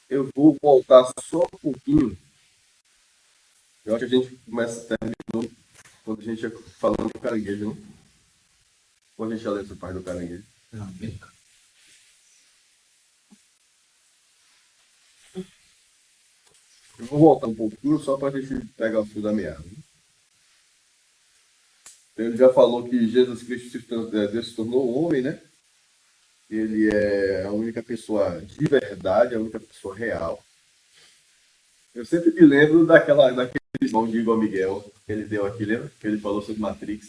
Eu vou voltar só um pouquinho. Eu acho que a gente começa terminou quando a gente ia falando do caranguejo, né? Quando a gente já leu essa parte do caranguejo. Não, bem. Eu vou voltar um pouquinho só para a gente pegar o fio da meada. Né? Ele já falou que Jesus Cristo Deus se tornou homem, né? Ele é a única pessoa de verdade, a única pessoa real. Eu sempre me lembro daquele irmão de Igor Miguel que ele deu aqui, lembra? Que ele falou sobre Matrix.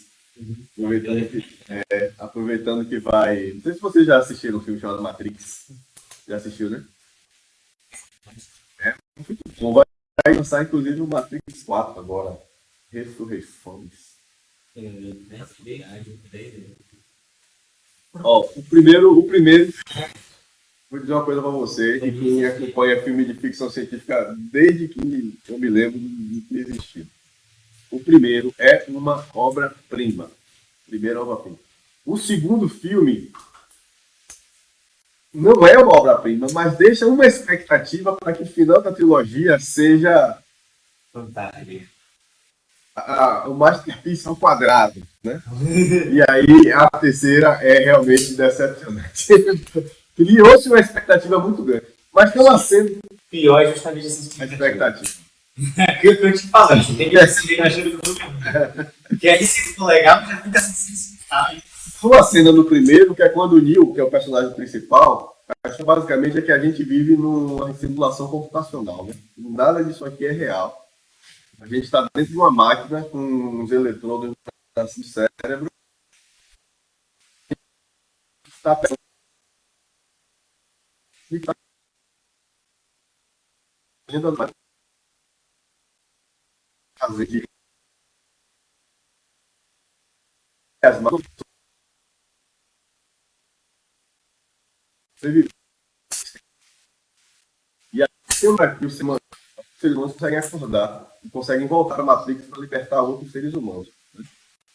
Aproveitando que vai. Não sei se vocês já assistiram um filme chamado Matrix. Já assistiu, né? Muito bom. Vai lançar inclusive o Matrix 4 agora. Ressurreições. Ó, o primeiro, vou dizer uma coisa pra você, e quem acompanha filme de ficção científica desde que eu me lembro de que existiu. O primeiro é uma obra-prima. Primeira obra-prima. O segundo filme não é uma obra-prima, mas deixa uma expectativa para que o final da trilogia seja Fantástico. o masterpiece ao quadrado, né? E aí a terceira é realmente decepcionante. Criou-se uma expectativa muito grande. Mas pela sendo Pior é justamente essa expectativa. É o que eu te falando, você tem que decidir na ajuda do todo mundo. Porque aí se for legal, já fica assim. Sua cena no primeiro, que é quando o Neo, que é o personagem principal, acho que basicamente é que a gente vive numa simulação computacional, né? Nada disso aqui é real. A gente está dentro de uma máquina com os eletrodos no cérebro. Está fazer as mãos. E aí que os seres humanos conseguem acordar e conseguem voltar à Matrix para libertar outros seres humanos. Né?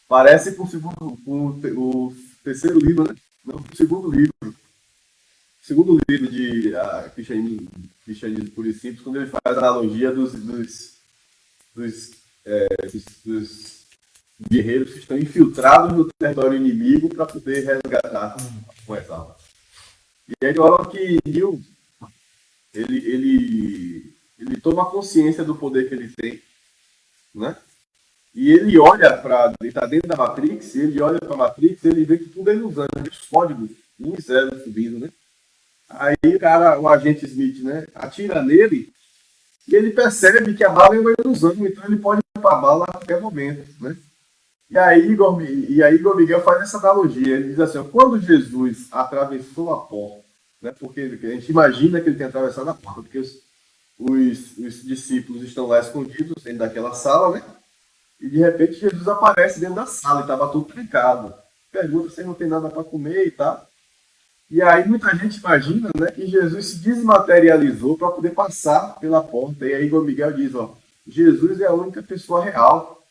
Parece com o terceiro livro, né? Não, o segundo livro. O segundo livro de Cristianismo Puro e Simples, quando ele faz a analogia dos guerreiros que estão infiltrados no território inimigo para poder resgatar com essa alma. E aí, na hora que Neil ele toma consciência do poder que ele tem, né? E ele olha para. Ele está dentro da Matrix, ele olha para a Matrix, ele vê que tudo é ilusão, os códigos, 1 e 0 subindo, né? Aí o agente Smith, né, atira nele e ele percebe que a bala é uma ilusão, então ele pode ir para a bala a qualquer momento, né? E aí Igor Miguel faz essa analogia, ele diz assim, ó, quando Jesus atravessou a porta, né, porque a gente imagina que ele tem atravessado a porta, porque os discípulos estão lá escondidos dentro daquela sala, né? E de repente Jesus aparece dentro da sala e estava tudo trancado. Pergunta se não tem nada para comer e tal. E aí muita gente imagina, né, que Jesus se desmaterializou para poder passar pela porta. E aí Igor Miguel diz, ó, Jesus é a única pessoa real.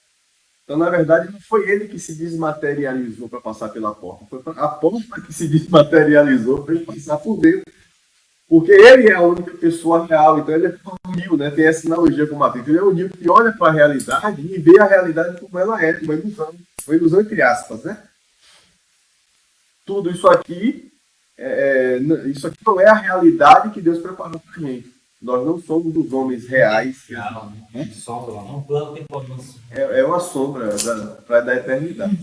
Então, na verdade, não foi ele que se desmaterializou para passar pela porta. Foi a porta que se desmaterializou para ele passar por dentro. Porque ele é a única pessoa real. Então, ele é o Neo, né? Tem essa analogia com o Matrix. Ele é o Neo que olha para a realidade e vê a realidade como ela é, uma ilusão. Uma ilusão entre aspas, né? Tudo isso aqui, isso aqui não é a realidade que Deus preparou para a gente. Nós não somos os homens reais. Sombra, um plano temporal. É uma sombra da eternidade.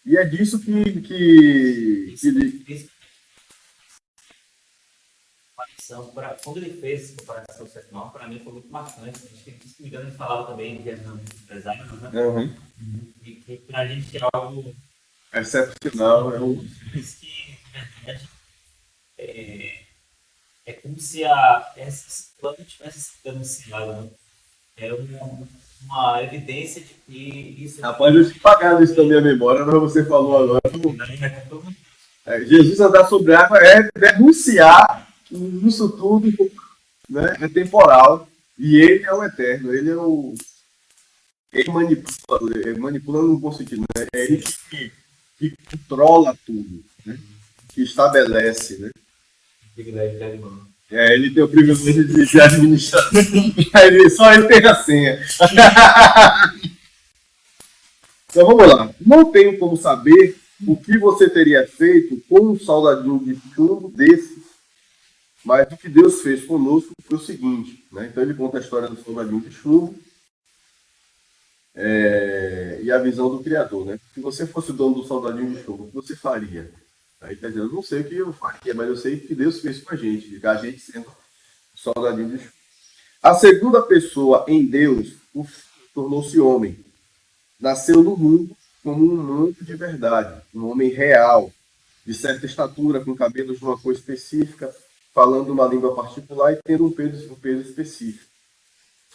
E é disso que quando ele fez essa comparação do sétimo, para mim foi muito marcante. Acho que, se me engano, ele falava também de empresário, né? Uhum. E que para a gente é algo excepcional. Que, na verdade, é como se esse plano tivesse sido anunciado, né? É uma evidência de que isso. Rapaz, eu te pagado isso na minha memória, mas você falou agora. Jesus andar sobre a água é denunciar que isso tudo, né, é temporal e ele é o eterno, ele é o. Ele manipula no bom sentido, né? É ele que controla tudo, né? Que estabelece, né? Ele tem o privilégio de administrar. Só ele tem a senha. Então vamos lá. Não tenho como saber o que você teria feito com um soldadinho de chumbo desse, mas o que Deus fez conosco foi o seguinte, né? Então ele conta a história do soldadinho de chumbo e a visão do Criador, né? Se você fosse o dono do soldadinho de chumbo, o que você faria? Aí quer dizer, eu não sei o que eu faria, mas eu sei o que Deus fez com a gente sendo o soldadinho de chumbo. A segunda pessoa em Deus tornou-se homem. Nasceu no mundo como um manto de verdade, um homem real, de certa estatura, com cabelos de uma cor específica, falando uma língua particular e tendo um peso específico.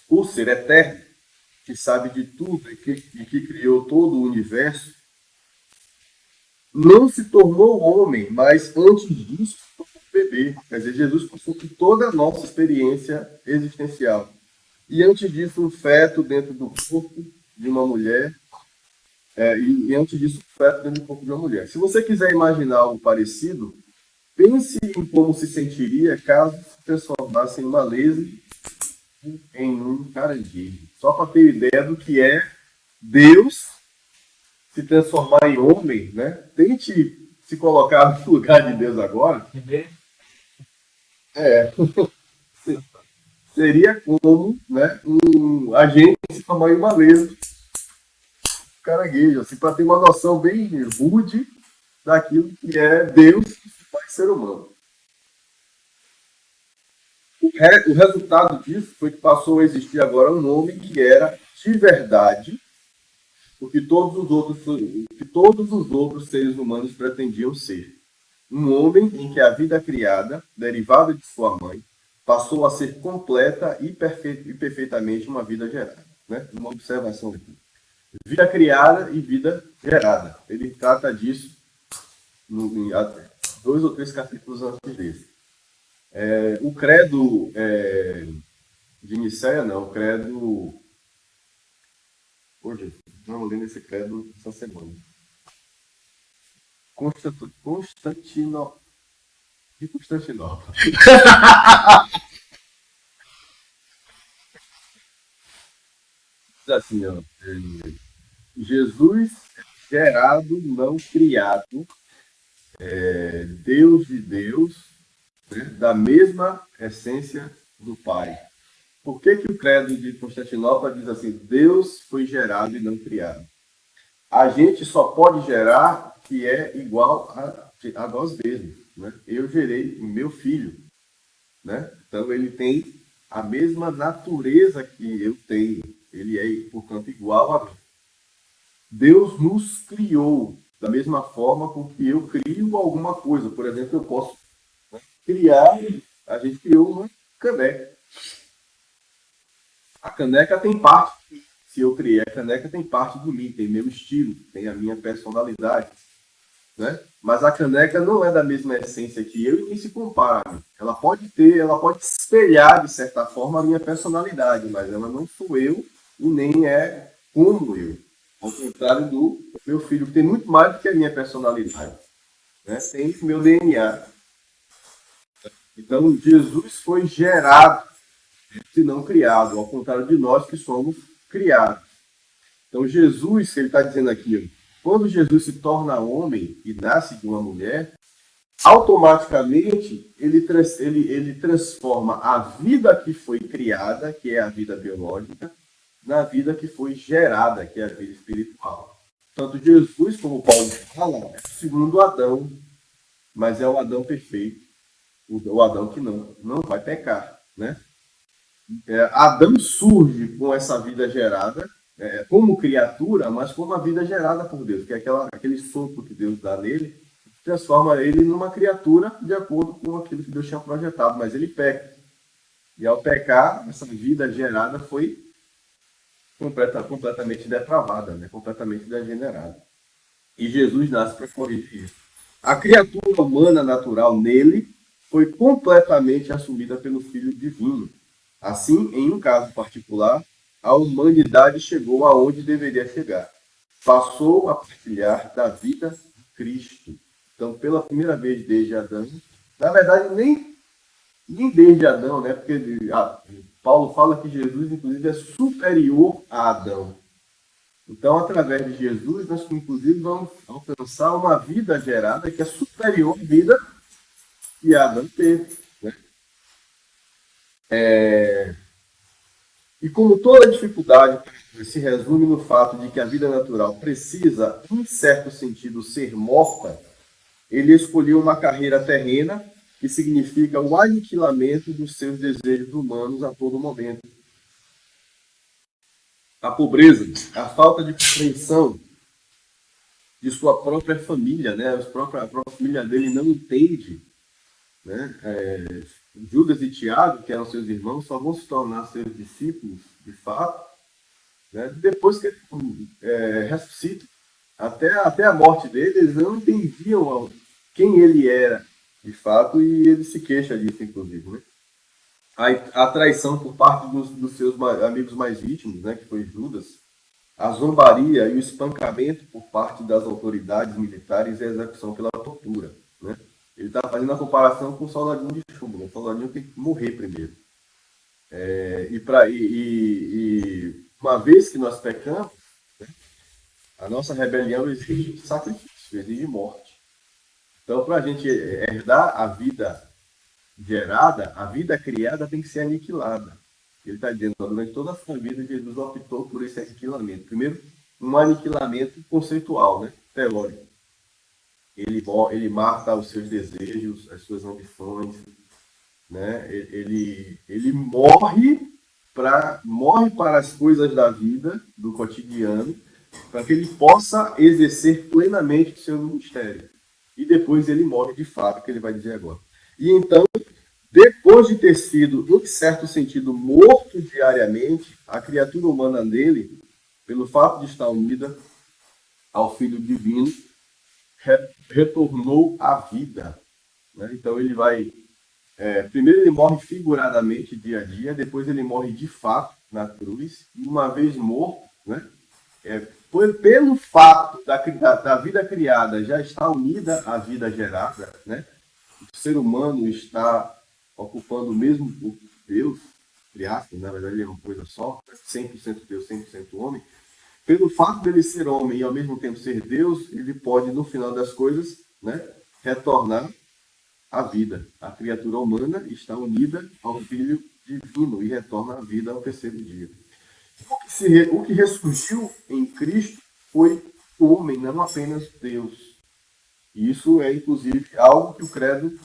O ser eterno, que sabe de tudo e que criou todo o universo, não se tornou homem, mas antes disso se tornou bebê. Quer dizer, Jesus passou por toda a nossa experiência existencial. E antes disso, um feto dentro do corpo de uma mulher. E antes disso, um feto dentro do corpo de uma mulher. Se você quiser imaginar algo parecido, pense em como se sentiria caso se transformasse em uma lesma em um caranguejo. Só para ter ideia do que é Deus se transformar em homem, né? Tente se colocar no lugar de Deus agora. Seria como, né, a gente se transformar em uma lesma caranguejo, assim, para ter uma noção bem rude daquilo que é Deus que se faz ser humano. O resultado disso foi que passou a existir agora um homem que era de verdade o que todos os outros seres humanos pretendiam ser. Um homem em que a vida criada, derivada de sua mãe, passou a ser completa e perfeitamente uma vida gerada. Né? Uma observação aqui. Vida criada e vida gerada. Ele trata disso em 2 ou 3 capítulos antes desse. O credo de Nicéia, não, o credo... Hoje, não lendo esse credo essa semana. Constantinopla. De Constantinopla. Diz assim, ó, Jesus gerado, não criado, Deus de Deus, né, da mesma essência do Pai. Por que o credo de Constantinopla diz assim, Deus foi gerado e não criado? A gente só pode gerar que é igual a nós mesmos. Né? Eu gerei o meu filho. Né? Então ele tem a mesma natureza que eu tenho. Ele é, portanto, igual a mim. Deus nos criou da mesma forma com que eu crio alguma coisa. Por exemplo, eu posso criar, a gente criou uma caneca. A caneca tem parte, se eu criei a caneca, tem parte de mim, tem meu estilo, tem a minha personalidade. Né? Mas a caneca não é da mesma essência que eu e nem se compara. Ela pode espelhar, de certa forma, a minha personalidade, mas ela não sou eu e nem é como eu. Ao contrário do meu filho, que tem muito mais do que a minha personalidade. Né? Tem o meu DNA. Então, Jesus foi gerado, se não criado, ao contrário de nós que somos criados. Então, Jesus, que ele está dizendo aqui, quando Jesus se torna homem e nasce de uma mulher, automaticamente ele transforma a vida que foi criada, que é a vida biológica, na vida que foi gerada, que é a vida espiritual. Tanto Jesus, como Paulo fala, é o segundo Adão, mas é o Adão perfeito, o Adão que não vai pecar. Né? Adão surge com essa vida gerada, como criatura, mas como a vida gerada por Deus, que é aquele sopro que Deus dá nele, transforma ele numa criatura de acordo com aquilo que Deus tinha projetado, mas ele peca. E ao pecar, essa vida gerada foi completamente depravada, né? Completamente degenerada. E Jesus nasce para corrigir isso. A criatura humana natural nele foi completamente assumida pelo Filho Divino. Assim, em um caso particular, a humanidade chegou aonde deveria chegar. Passou a partilhar da vida de Cristo. Então, pela primeira vez desde Adão, na verdade, nem nem desde Adão, né? Porque Paulo fala que Jesus, inclusive, é superior a Adão. Então, através de Jesus, nós, inclusive, vamos alcançar uma vida gerada que é superior à vida que Adão teve. Né? E como toda dificuldade se resume no fato de que a vida natural precisa, em certo sentido, ser morta, ele escolheu uma carreira terrena que significa o aniquilamento dos seus desejos humanos a todo momento. A pobreza, a falta de compreensão de sua própria família, né? A própria família dele não entende, né? Judas e Tiago, que eram seus irmãos, só vão se tornar seus discípulos, de fato, né? Depois que ele ressuscita. Até a morte dele, eles não entendiam quem ele era, de fato, e ele se queixa disso, inclusive. Né? A traição por parte dos seus amigos mais íntimos, né, que foi Judas, a zombaria e o espancamento por parte das autoridades militares e a execução pela tortura. Né? Ele está fazendo a comparação com o soldadinho de chumbo. O soldadinho tem que morrer primeiro. Uma vez que nós pecamos, né, a nossa rebelião exige sacrifício, exige morte. Então, para a gente herdar a vida gerada, a vida criada tem que ser aniquilada. Ele está dizendo, durante toda a sua vida, Jesus optou por esse aniquilamento. Primeiro, um aniquilamento conceitual, né? Teórico. Ele mata os seus desejos, as suas ambições, né? Ele morre para as coisas da vida, do cotidiano, para que ele possa exercer plenamente o seu ministério. E depois ele morre de fato, que ele vai dizer agora. E então, depois de ter sido, em certo sentido, morto diariamente, a criatura humana nele, pelo fato de estar unida ao Filho Divino, retornou à vida. Né? Então ele vai... primeiro ele morre figuradamente dia a dia, depois ele morre de fato na cruz, e uma vez morto, né? Pelo fato da vida criada já estar unida à vida gerada, né? O ser humano está ocupando o mesmo corpo de Deus, criaste, na verdade ele é uma coisa só, 100% Deus, 100% homem. Pelo fato dele ser homem e ao mesmo tempo ser Deus, ele pode, no final das coisas, né, retornar à vida. A criatura humana está unida ao Filho Divino e retorna à vida ao terceiro dia. O que ressurgiu em Cristo foi o homem, não apenas Deus. E isso é, inclusive, algo que o credo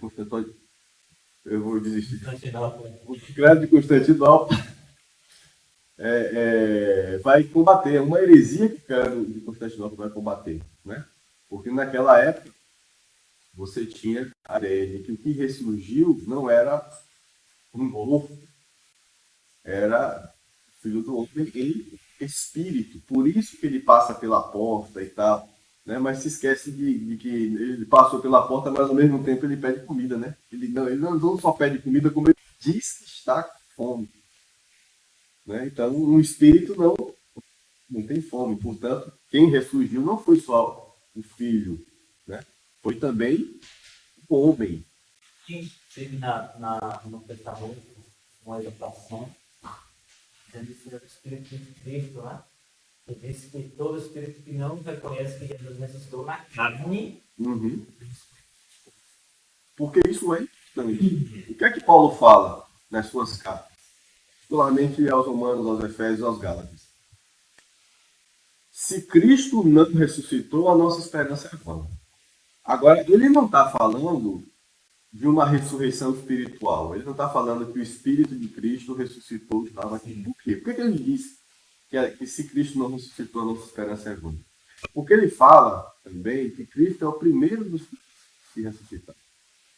Constantino, eu vou desistir. O credo de Constantinopla vai combater, é uma heresia que o credo de Constantinopla vai combater, né? Porque naquela época você tinha a ideia de que o que ressurgiu não era um corpo, era o Filho do Homem em espírito. Por isso que ele passa pela porta e tal, né? Mas se esquece de que ele passou pela porta, mas ao mesmo tempo ele pede comida, né? Ele não só pede comida, como ele diz que está com fome. Né? Então, um espírito não tem fome. Portanto, quem ressurgiu não foi só o Filho, né? Foi também o homem. Quem teve no Testamento uma educação dizendo que era o Espírito de Cristo, né? E disse que todo espírito que não reconhece que Jesus ressuscitou na carne. Uhum. Porque isso é importante. O que é que Paulo fala nas suas cartas? Particularmente aos Romanos, aos Efésios, aos Gálatas. Se Cristo não ressuscitou, a nossa esperança é vã. Agora, ele não está falando de uma ressurreição espiritual. Ele não está falando que o Espírito de Cristo ressuscitou e estava aqui. Por quê? Por que ele diz que se Cristo não ressuscitou, a nossa esperança é vã? Porque ele fala também que Cristo é o primeiro dos que se ressuscitaram.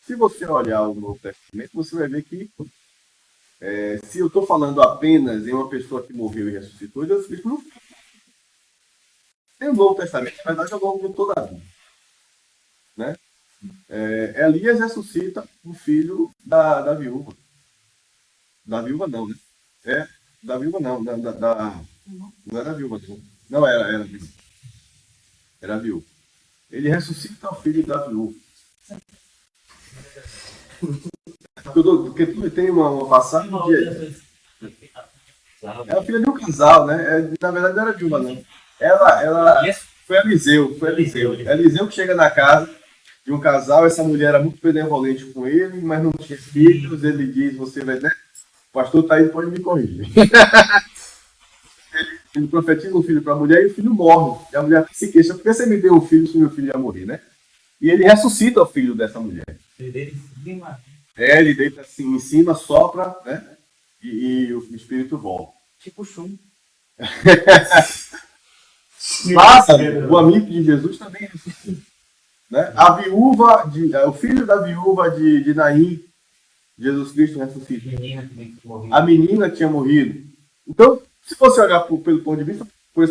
Se você olhar o Novo Testamento, você vai ver que se eu estou falando apenas em uma pessoa que morreu e ressuscitou, Jesus Cristo não tem o Novo Testamento, na verdade, ao longo de toda a vida. Né? Elias ressuscita o filho da viúva. Da viúva não, né? Da viúva não. Não era viúva, não. Não era viúva. Era viúva. Ele ressuscita o filho da viúva. Porque tu tem uma passagem Uma de. outra coisa. É a filha de um casal, né? Na verdade não era de uma, não. Ela foi Eliseu. Eliseu que chega na casa de um casal, essa mulher era muito benevolente com ele, mas não tinha filhos. Ele diz: Você vai, né? O pastor tá aí, pode me corrigir. Ele profetiza um filho para a mulher e o filho morre. E a mulher se queixa: Por que você me deu um filho se meu filho ia morrer, né? E ele ressuscita o filho dessa mulher. Ele deita assim em cima, sopra, né? E o espírito volta. Tipo chumbo. Lázaro, o amigo de Jesus, também ressuscita. Né? O filho da viúva de Naim, Jesus Cristo ressuscita. A menina tinha morrido. Então, se você olhar por esse ponto de vista, por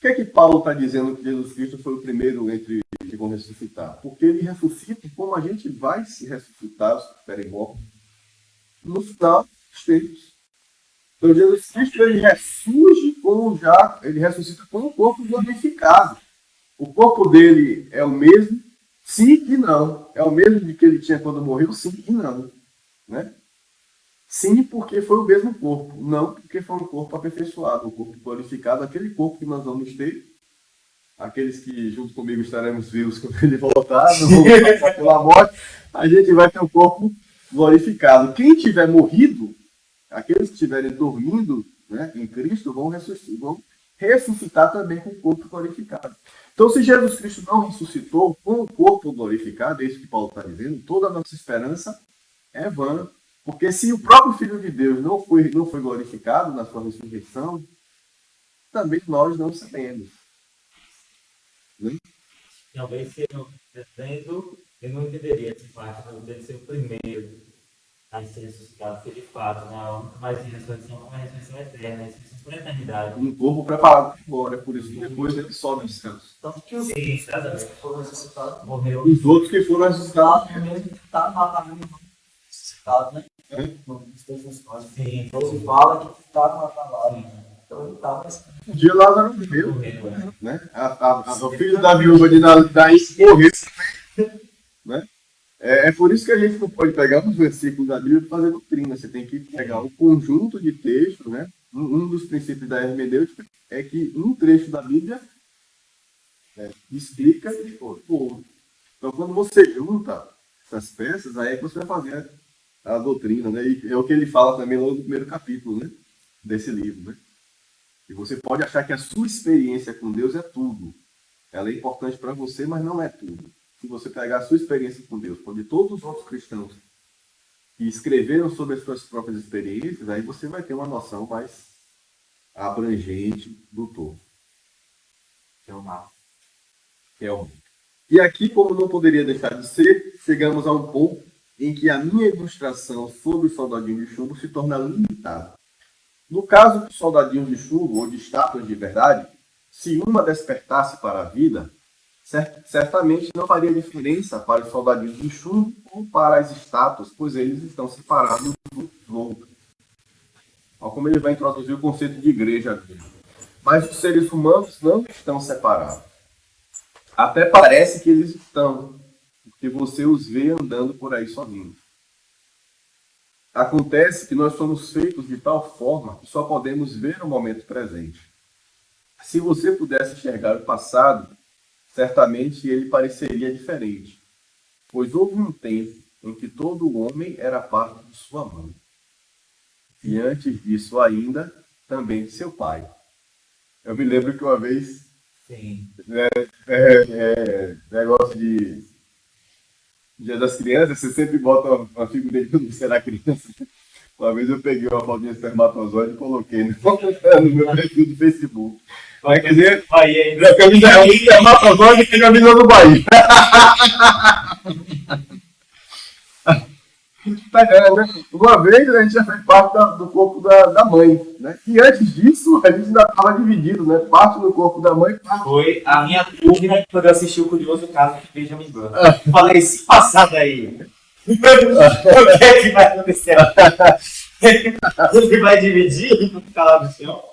que é que Paulo está dizendo que Jesus Cristo foi o primeiro entre os que vão ressuscitar? Porque ele ressuscita como a gente vai se ressuscitar, se estiverem mortos, no final dos tempos. Então Jesus Cristo ele ressuscita com um corpo glorificado. O corpo dele é o mesmo, sim e não. É o mesmo de que ele tinha quando morreu, sim e não. Né? Sim, porque foi o mesmo corpo. Não, porque foi um corpo aperfeiçoado, um corpo glorificado, aquele corpo que nós vamos ter. Aqueles que junto comigo estaremos vivos quando ele voltar, não vamos passar pela morte, a gente vai ter um corpo glorificado. Quem tiver morrido, aqueles que estiverem dormindo, né, em Cristo vão ressuscitar também com o corpo glorificado. Então, se Jesus Cristo não ressuscitou com o corpo glorificado, é isso que Paulo está dizendo, toda a nossa esperança é vã. Porque se o próprio Filho de Deus não foi glorificado na sua ressurreição, também nós não seremos. Né? Talvez se eu não entenderia essa parte, não deve ser o primeiro a ser ressuscitado, porque de fato, né? Mas a ressurreição é uma ressurreição eterna, a ressurreição por eternidade. Um corpo preparado agora, por isso que depois ele sobe aos céus. Tanto que os que foram ressuscitados Morreu. Os outros que foram ressuscitados. mesmo que está matando ressuscitado, né? Nos textos históricos. Sim. Então se fala que está matando. Então ele estava Um dia Lázaro morreu. Né? O filho da viúva de Naim morreu. Né? É por isso que a gente não pode pegar os versículos da Bíblia e fazer doutrina. Você tem que pegar um conjunto de textos. Né? Um dos princípios da hermenêutica é que um trecho da Bíblia explica o outro. Então, quando você junta essas peças, aí é que você vai fazer a doutrina. Né? E é o que ele fala também logo no primeiro capítulo, né, desse livro. Né? E você pode achar que a sua experiência com Deus é tudo. Ela é importante para você, mas não é tudo. Se você pegar a sua experiência com Deus, onde todos os outros cristãos que escreveram sobre as suas próprias experiências, aí você vai ter uma noção mais abrangente do todo. É o mal. E aqui, como não poderia deixar de ser, chegamos a um ponto em que a minha ilustração sobre o soldadinho de chumbo se torna limitada. No caso dos soldadinhos de chumbo, ou de estátuas de verdade, se uma despertasse para a vida, certamente não faria diferença para os soldadinhos de chumbo ou para as estátuas, pois eles estão separados do outro. Olha como ele vai introduzir o conceito de igreja aqui. Mas os seres humanos não estão separados. Até parece que eles estão, porque você os vê andando por aí sozinhos. Acontece que nós somos feitos de tal forma que só podemos ver o momento presente. Se você pudesse enxergar o passado, certamente ele pareceria diferente, pois houve um tempo em que todo homem era parte de sua mãe. E antes disso ainda, também de seu pai. Eu me lembro que uma vez, negócio de Dia das Crianças, você sempre bota uma figurinha quando você era criança. Uma vez eu peguei uma fotinha de espermatozoide e coloquei no meu perfil do Facebook. Vai quer dizer, a camisa é um espermatozoide e a camisa do Bahia. Uma vez a gente já fez parte do corpo da mãe, né? E antes disso, a gente ainda estava dividido, né? Parte do corpo da mãe, parte... Foi a minha dúvida quando eu assisti o Curioso Caso de Benjamin Button. Falei, se passar daí, o que é que vai acontecer? Ele vai dividir e não ficar lá no chão?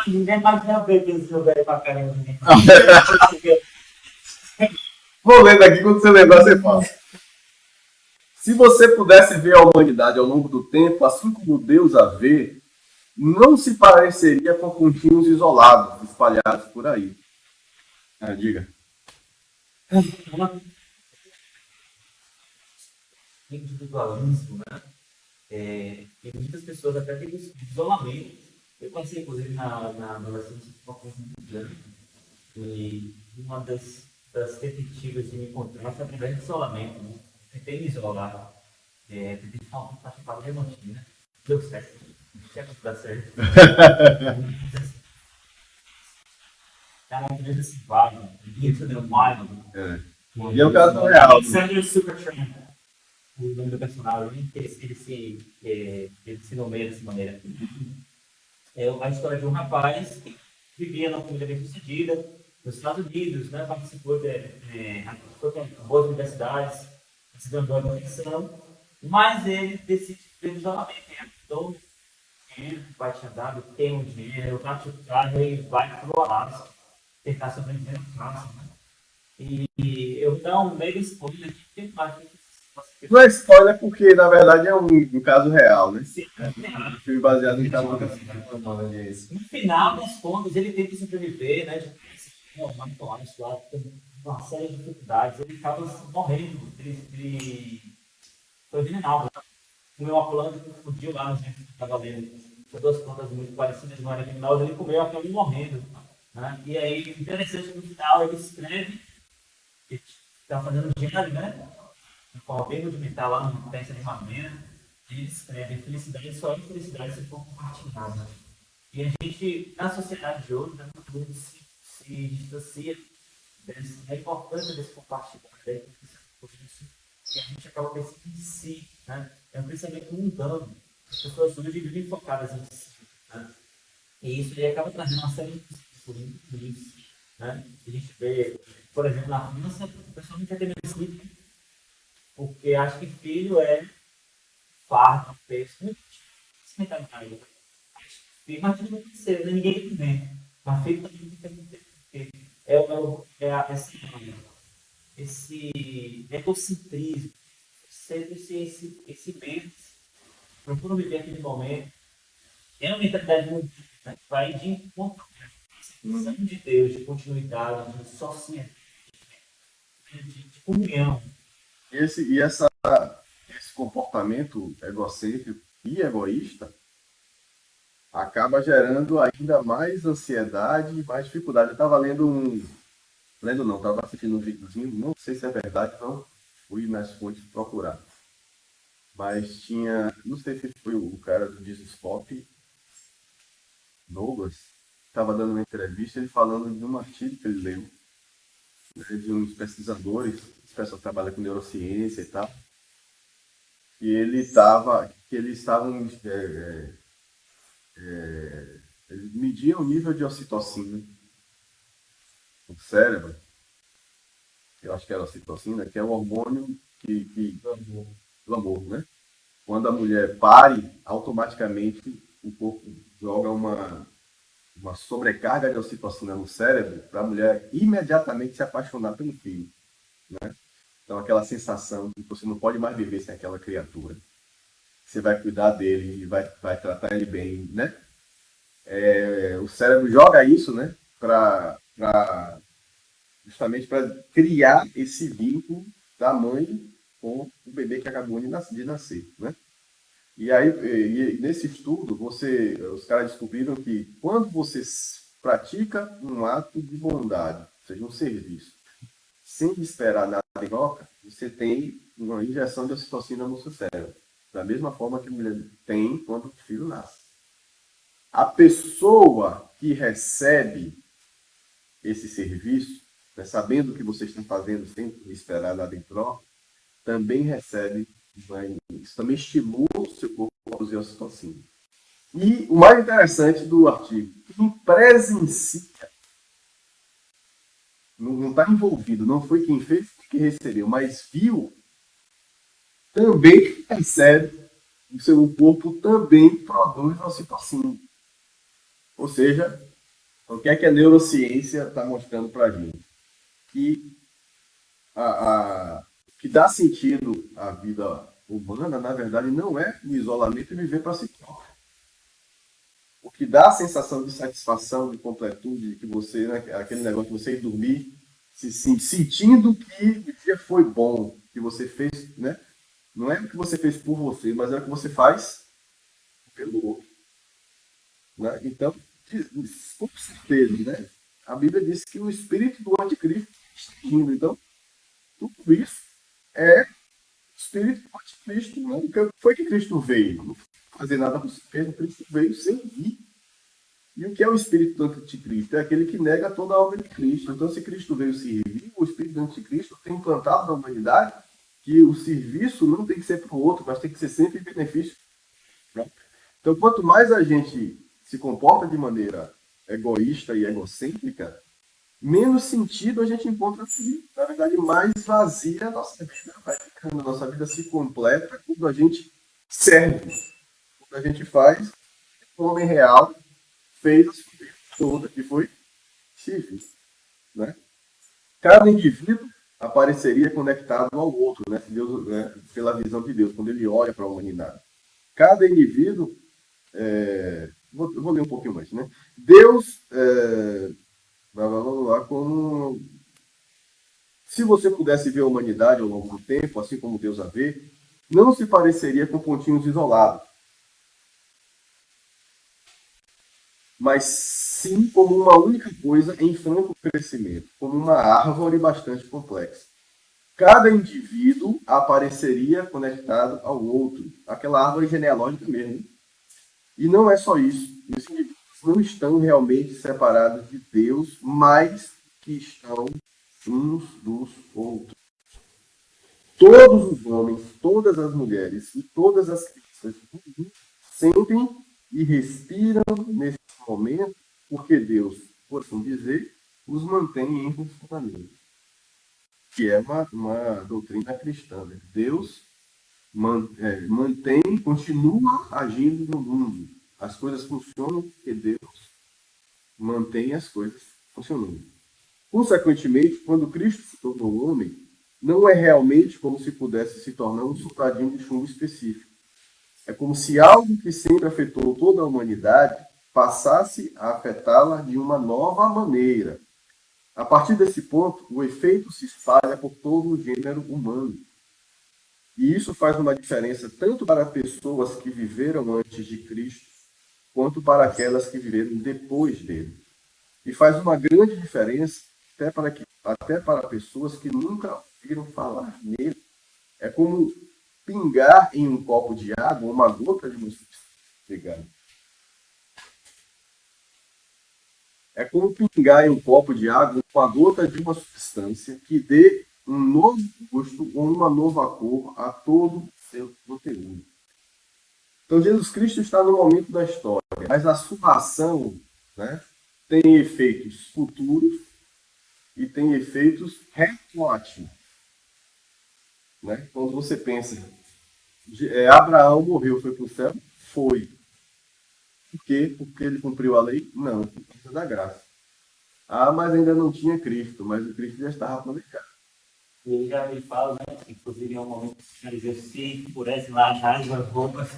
Ninguém mais vai ver que esse jogo aí pra caramba. Vou lendo aqui, quando você lembrar, você fala. Se você pudesse ver a humanidade ao longo do tempo, assim como Deus a vê, não se pareceria com pontinhos isolados, espalhados por aí. Diga. Individualismo, né? Tem muitas pessoas até têm isolamento. Eu passei, inclusive, na adolescência uma coisa muito grande. E uma das tentativas de me encontrar foi através de isolamento. Né? Tentei me isolar. Tentei participar do remotinho, né? Deu certo. Chega pra dar certo. Cara, às vezes se vai, into the mind. E é o caso real. Alexander Supertramp, o nome do personagem, ele se nomeia dessa maneira. É a história de um rapaz que vivia numa família bem sucedida nos Estados Unidos, né? Participou foi para boas universidades, se graduou em nutrição, mas ele decide ter isolamento. Ele optou dinheiro, vai te andar, tem um dinheiro, bate o carro e vai para o Alasca tentar sobreviver na França. Né? E eu vou dar um mega spoiler aqui, porque não é spoiler porque, na verdade, é um caso real, né? Sim, um filme baseado em caso real. No final das contas, ele tenta sobreviver, né? Uma série de dificuldades. Ele estava morrendo. Ele foi envenenado. Né? Comeu uma planta que explodiu lá no centro que estava lendo. São duas plantas muito parecidas, não era venenosa. Ele comeu e acabou morrendo. Né? E aí, interessante, no final, ele escreve. Ele está fazendo gênero, né? De forma bem rudimentar lá no peça de madeira. Ele escreve: felicidade só é felicidade se for compartilhada. E a gente, na sociedade de hoje, né, se distancia da importância desse compartilhar, por isso que a gente acaba pensando em si, né? É um pensamento mundano. As pessoas hoje vivem focadas em si, né? E isso aí acaba trazendo uma série de políticos, né? A gente vê, por exemplo, na França, o pessoal não quer ter mais filho, porque acha que filho é fardo, peso, muito mentalidade. Mas tudo vai ser, né? Ninguém tem dentro. Mas filho também tem que ter. Esse egocentrismo, sempre esse medo, procura viver aquele momento. É uma mentalidade muito, né, que vai de encontro de Deus, de continuidade, de sociedade, de comunhão. Esse comportamento egocêntrico e egoísta acaba gerando ainda mais ansiedade e mais dificuldade. Eu estava estava assistindo um videozinho, não sei se é verdade, não fui nas fontes procurar. Mas tinha, não sei se foi o cara do Disney Douglas, estava dando uma entrevista, ele falando de um artigo que ele leu, né, de uns pesquisadores, esse pessoal que trabalha com neurociência e tal, que eles estavam eles mediam o nível de ocitocina no cérebro. Eu acho que era ocitocina, que é o hormônio do amor, né? Quando a mulher pare, automaticamente o corpo joga uma sobrecarga de ocitocina no cérebro para a mulher imediatamente se apaixonar pelo filho, né? Então aquela sensação de que você não pode mais viver sem aquela criatura. Você vai cuidar dele e vai tratar ele bem, né? O cérebro joga isso, né? Justamente para criar esse vínculo da mãe com o bebê que acabou de nascer, né? E aí, nesse estudo, os caras descobriram que quando você pratica um ato de bondade, ou seja, um serviço, sem esperar nada em troca, você tem uma injeção de ocitocina no seu cérebro. Da mesma forma que a mulher tem quando o filho nasce. A pessoa que recebe esse serviço, né, sabendo o que você está fazendo sem esperar nada em troca, também recebe, isso também estimula o seu corpo a produzir ocitocina. E o mais interessante do artigo, quem presencia, não está envolvido, não foi quem fez, que recebeu, mas viu, também recebe, o seu corpo também produz ocitocina. Ou seja, o que é que a neurociência está mostrando para a gente? Que o que dá sentido à vida humana, na verdade, não é o isolamento e viver para si próprio. O que dá a sensação de satisfação, de completude, de que você, né, aquele negócio de você ir dormir, sentindo que o dia foi bom, que você fez, né? Não é o que você fez por você, mas é o que você faz pelo outro. Né? Então, com certeza, né? A Bíblia diz que o espírito do anticristo está agindo. Então, tudo isso é o espírito do anticristo. Né? O que foi que Cristo veio? Não foi fazer nada por si mesmo, Cristo veio servir. E o que é o espírito do anticristo? É aquele que nega toda a obra de Cristo. Então, se Cristo veio servir, o espírito do anticristo tem implantado na humanidade que o serviço não tem que ser para o outro, mas tem que ser sempre em benefício próprio. Então, quanto mais a gente se comporta de maneira egoísta e egocêntrica, menos sentido a gente encontra na vida. Na verdade, mais vazia a nossa vida vai ficando. A nossa vida se completa quando a gente serve, quando a gente faz o homem real fez a sua vida toda, que foi chifre. Né? Cada indivíduo apareceria conectado ao outro, né? Deus, né? Pela visão de Deus, quando ele olha para a humanidade. Cada indivíduo, vou ler um pouquinho mais, né? Deus, vamos lá, como se você pudesse ver a humanidade ao longo do tempo, assim como Deus a vê, não se pareceria com pontinhos isolados, mas sim como uma única coisa em franco crescimento, como uma árvore bastante complexa. Cada indivíduo apareceria conectado ao outro, aquela árvore genealógica mesmo. E não é só isso. Os indivíduos não estão realmente separados de Deus, mas que estão uns dos outros. Todos os homens, todas as mulheres e todas as crianças sentem e respiram nesse momento, porque Deus, por assim dizer, os mantém em funcionamento. Que é uma doutrina cristã. Né? Deus mantém, continua agindo no mundo. As coisas funcionam porque Deus mantém as coisas funcionando. Consequentemente, quando Cristo se tornou homem, não é realmente como se pudesse se tornar um soldadinho de chumbo específico. É como se algo que sempre afetou toda a humanidade passasse a afetá-la de uma nova maneira. A partir desse ponto, o efeito se espalha por todo o gênero humano. E isso faz uma diferença tanto para pessoas que viveram antes de Cristo, quanto para aquelas que viveram depois dele. E faz uma grande diferença até para pessoas que nunca ouviram falar nele. É como pingar em um copo de água uma gota de uma substância. É como pingar em um copo de água uma gota de uma substância que dê um novo gosto ou uma nova cor a todo o seu conteúdo. Então, Jesus Cristo está no momento da história, mas a sua ação, né, tem efeitos futuros e tem efeitos retroativos. Né? Quando você pensa, Abraão morreu, foi para o céu? Foi. Por quê? Porque ele cumpriu a lei? Não, por causa da graça. Ah, mas ainda não tinha Cristo, mas o Cristo já estava planejado. E ele já me fala, né? Inclusive em um momento que os fariseus se pudessem largar as roupas.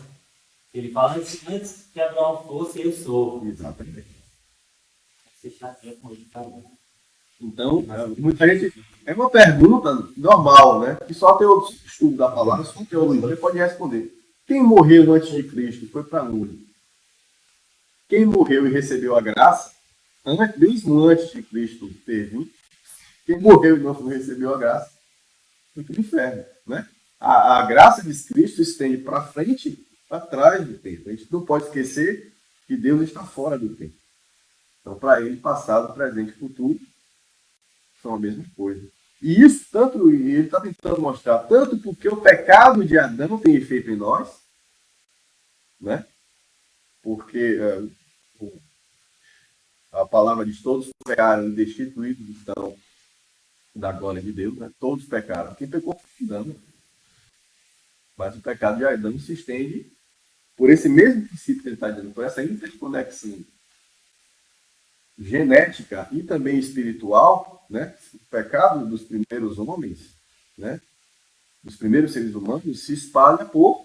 Ele fala antes que Abraão fosse, eu sou. Exatamente. Você chateia com ele, tá bom? Então, muita gente. É uma pergunta normal, né? Que só tem o estudo da palavra, só teologia pode responder. Quem morreu antes de Cristo foi para onde? Quem morreu e recebeu a graça, mesmo antes de Cristo ter vindo, quem morreu e não recebeu a graça, foi para o inferno, né? A graça de Cristo estende para frente e para trás do tempo. A gente não pode esquecer que Deus está fora do tempo. Então, para ele, passado, presente e futuro são a mesma coisa. E isso, tanto ele está tentando mostrar, tanto porque o pecado de Adão tem efeito em nós, né? Porque a palavra diz: todos pecaram e destituídos estão da glória de Deus, né? Todos pecaram. Quem pecou foi Adão. Mas o pecado de Adão se estende por esse mesmo princípio que ele está dizendo, por essa interconexão genética e também espiritual, né? O pecado dos primeiros homens, né? Dos primeiros seres humanos, se espalha por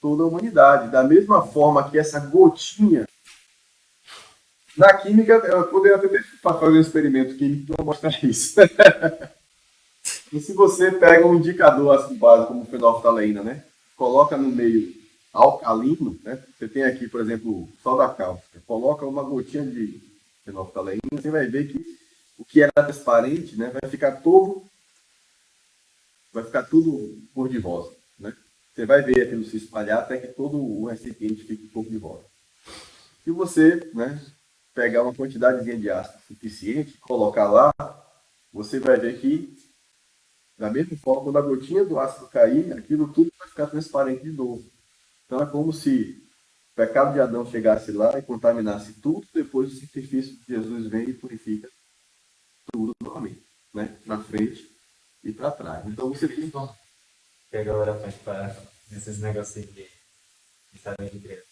toda a humanidade. Da mesma forma que essa gotinha. Na química, eu poderia até fazer um experimento químico para mostrar isso. E se você pega um indicador ácido base, como fenolftaleína, né? Coloca no meio alcalino, né? Você tem aqui, por exemplo, soda cáustica. Coloca uma gotinha de fenolftaleína, você vai ver que o que era transparente, né, vai ficar tudo cor de rosa, né? Você vai ver aquilo se espalhar até que todo o recipiente fique cor de rosa. Se você, né, pegar uma quantidadezinha de ácido suficiente, colocar lá, você vai ver que, da mesma forma, quando a gotinha do ácido cair, aquilo tudo vai ficar transparente de novo. Então é como se o pecado de Adão chegasse lá e contaminasse tudo, depois o sacrifício de Jesus vem e purifica tudo novamente, né? Na frente e para trás. Então você tem Que a galera faz para esses negocinhos de saber de criança.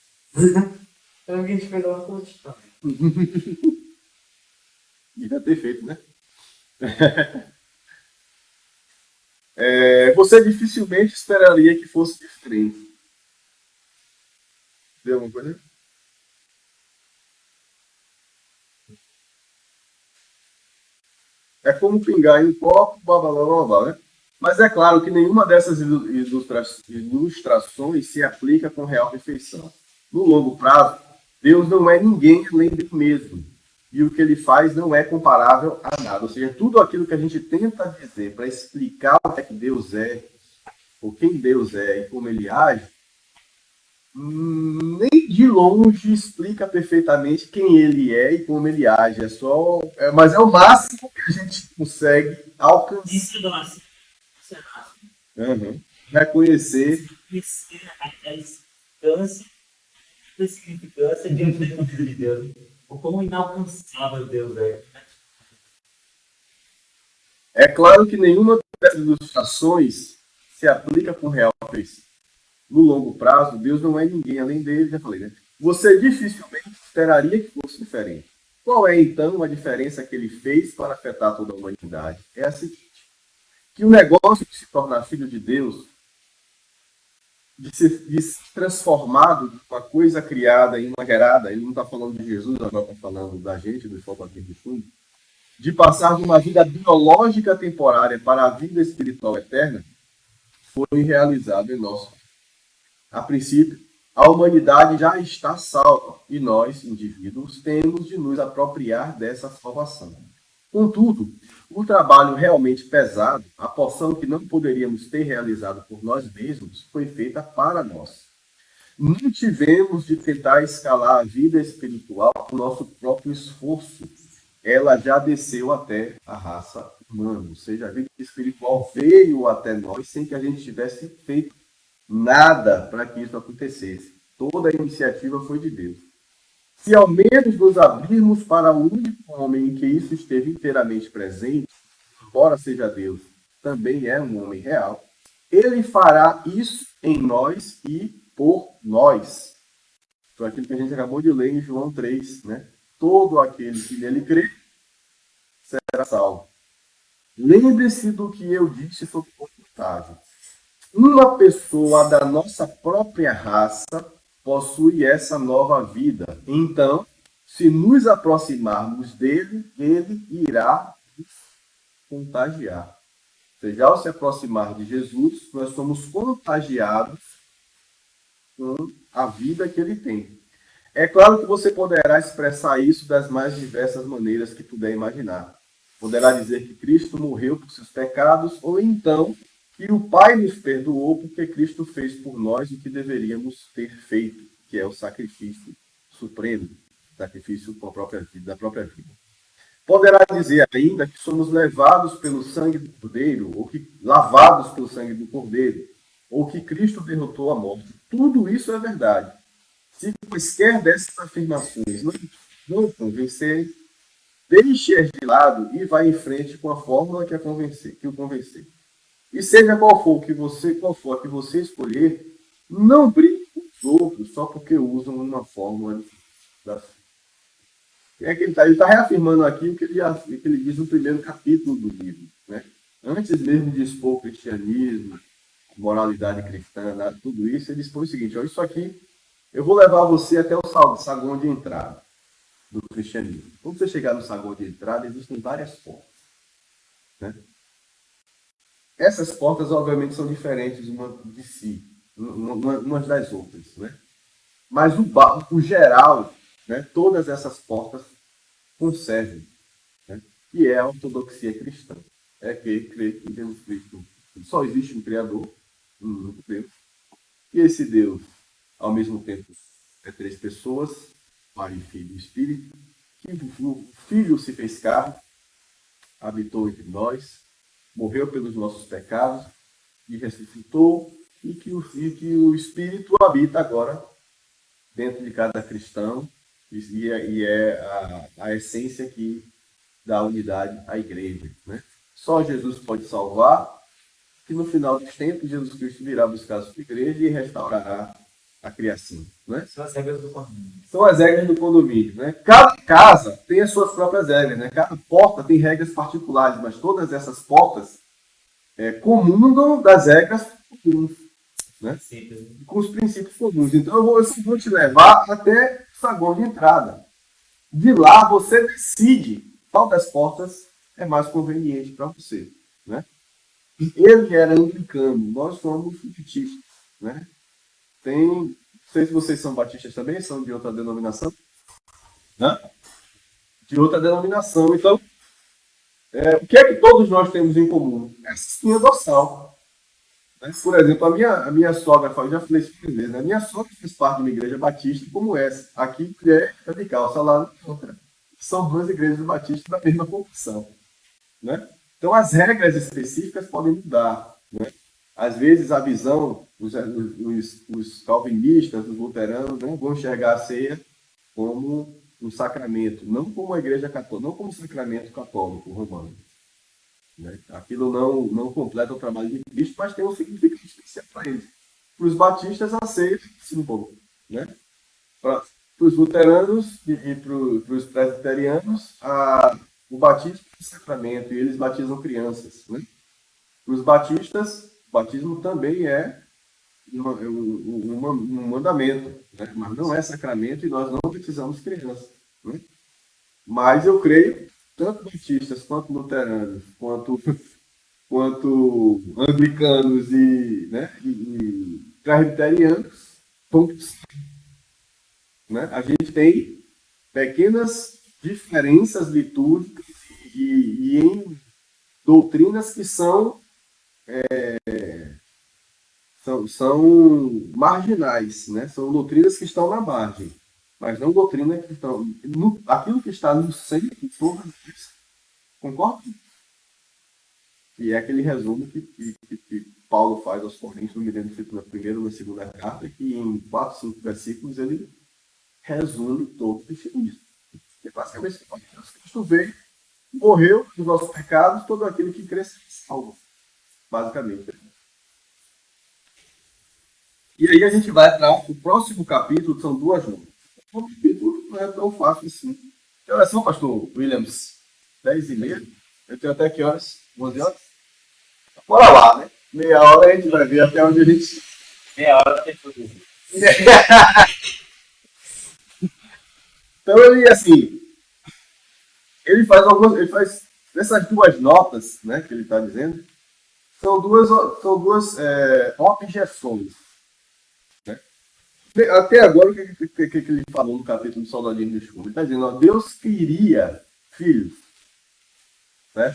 Então a gente pegou uma coach também. devia ter feito, né? Você dificilmente esperaria que fosse diferente. Deu alguma coisa? É como pingar em um copo, blá, blá, blá, blá, blá, né? Mas é claro que nenhuma dessas ilustrações se aplica com real perfeição. No longo prazo, Deus não é ninguém além dele mesmo. E o que ele faz não é comparável a nada. Ou seja, tudo aquilo que a gente tenta dizer para explicar o que é que Deus é, ou quem Deus é e como ele age, nem de longe explica perfeitamente quem ele é e como ele age. Mas é o máximo que a gente consegue alcançar. Isso é nosso. Isso é nosso. Uhum. Reconhecer. Conhecer a existência, a significância de Deus. O quão inalcançável Deus é. É claro que nenhuma dessas ilustrações se aplica com real perfeição. No longo prazo, Deus não é ninguém além dele, já falei, né? Você dificilmente esperaria que fosse diferente. Qual é, então, a diferença que ele fez para afetar toda a humanidade? É a seguinte, que o negócio de se tornar filho de Deus, de ser transformado de uma coisa criada em uma gerada, ele não está falando de Jesus, agora está falando da gente, do foco aqui de fundo, de passar de uma vida biológica temporária para a vida espiritual eterna, foi realizado em nosso. A princípio, a humanidade já está salva e nós, indivíduos, temos de nos apropriar dessa salvação. Contudo, o trabalho realmente pesado, a porção que não poderíamos ter realizado por nós mesmos, foi feita para nós. Não tivemos de tentar escalar a vida espiritual por nosso próprio esforço. Ela já desceu até a raça humana, ou seja, a vida espiritual veio até nós sem que a gente tivesse feito nada para que isso acontecesse. Toda a iniciativa foi de Deus. Se ao menos nos abrirmos para o único homem em que isso esteve inteiramente presente, embora seja Deus, também é um homem real, ele fará isso em nós e por nós. Foi aquilo que a gente acabou de ler em João 3, né? Todo aquele que nele crê será salvo. Lembre-se do que eu disse sobre o contágio. Uma pessoa da nossa própria raça possui essa nova vida. Então, se nos aproximarmos dele, ele irá nos contagiar. Ou seja, ao se aproximar de Jesus, nós somos contagiados com a vida que ele tem. É claro que você poderá expressar isso das mais diversas maneiras que puder imaginar. Poderá dizer que Cristo morreu por seus pecados, ou então que o Pai nos perdoou porque Cristo fez por nós o que deveríamos ter feito, que é o sacrifício supremo, sacrifício com a própria vida, da própria vida. Poderá dizer ainda que somos levados pelo sangue do Cordeiro, ou que lavados pelo sangue do Cordeiro, ou que Cristo derrotou a morte. Tudo isso é verdade. Se quaisquer dessas afirmações não convencerem, deixe-as de lado e vá em frente com a fórmula que o convencer. E seja qual for a que você escolher, não brigue com os outros só porque usam uma fórmula da fé. É que ele tá reafirmando aqui o que ele diz no primeiro capítulo do livro, né? Antes mesmo de expor o cristianismo, moralidade cristã, tudo isso, ele expõe o seguinte: ó, isso aqui eu vou levar você até o saguão de entrada do cristianismo. Quando você chegar no saguão de entrada, existem várias portas, né? Essas portas, obviamente, são diferentes uma de si, umas das outras, né? Mas o geral, né, todas essas portas conservem, né, que é a ortodoxia cristã. É que crê que Jesus Cristo só existe um Criador, um único Deus, e esse Deus, ao mesmo tempo, é três pessoas, Pai, Filho e Espírito, que o Filho se fez carne, habitou entre nós, morreu pelos nossos pecados e ressuscitou, e que o Espírito habita agora dentro de cada cristão, e é a essência que dá unidade à igreja, né? Só Jesus pode salvar, que no final dos tempos Jesus Cristo virá buscar a sua igreja e restaurará a criação, né? São as regras do condomínio. São as regras do condomínio, né? Cada casa tem as suas próprias regras, né? Cada porta tem regras particulares, mas todas essas portas comungam das regras comuns, né? Com os princípios comuns. Então eu vou te levar até o saguão de entrada. De lá você decide qual das portas é mais conveniente para você, né? Ele era anglicano, nós somos batistas, né? Não sei se vocês são batistas também, são de outra denominação, né? De outra denominação. Então, o que é que todos nós temos em comum? Essa espinha dorsal. Né? Por exemplo, a minha sogra, eu já falei isso muitas vezes, né? A minha sogra fez parte de uma igreja batista como essa. Aqui é radical, lá outra. São duas igrejas batistas da mesma confissão, né? Então, as regras específicas podem mudar, né? Às vezes, a visão, os calvinistas, os luteranos, não vão enxergar a ceia como um sacramento, não como a igreja católica, não como um sacramento católico romano, né? Aquilo não completa o trabalho de Cristo, mas tem um significado especial para eles. Para os batistas, a ceia é símbolo, né? Para os luteranos e para os presbiterianos, o batismo é um sacramento e eles batizam crianças, né? Para os batistas, o batismo também é um mandamento, né? Mas não é sacramento e nós não batizamos crianças, né? Mas eu creio, tanto batistas, quanto luteranos, quanto anglicanos e presbiterianos, né? A gente tem pequenas diferenças litúrgicas e em doutrinas que são marginais, né? São doutrinas que estão na margem, mas não doutrinas que estão... aquilo que está no centro de todas isso. Concorda? E é aquele resumo que Paulo faz aos Coríntios, não me lembro se na primeira ou na segunda carta, que em 4, 5 versículos ele resume todo o cristianismo. E basicamente, Cristo veio, morreu dos nossos pecados, todo aquele que cresce salvo. Basicamente. E aí a gente vai para o próximo capítulo, que são 2 notas. O capítulo não é tão fácil assim. Que horas são, pastor Williams? 10h30? Eu tenho até que horas? 11 horas? Bora lá, né? Meia hora a gente vai ver até onde a gente... Meia hora tem tudo. Então ele faz essas 2 notas, né, que ele está dizendo, são duas objeções, né? Até agora, o que ele falou no capítulo do Soldadinho de Chuva? Ele está dizendo, ó, Deus queria filhos, né?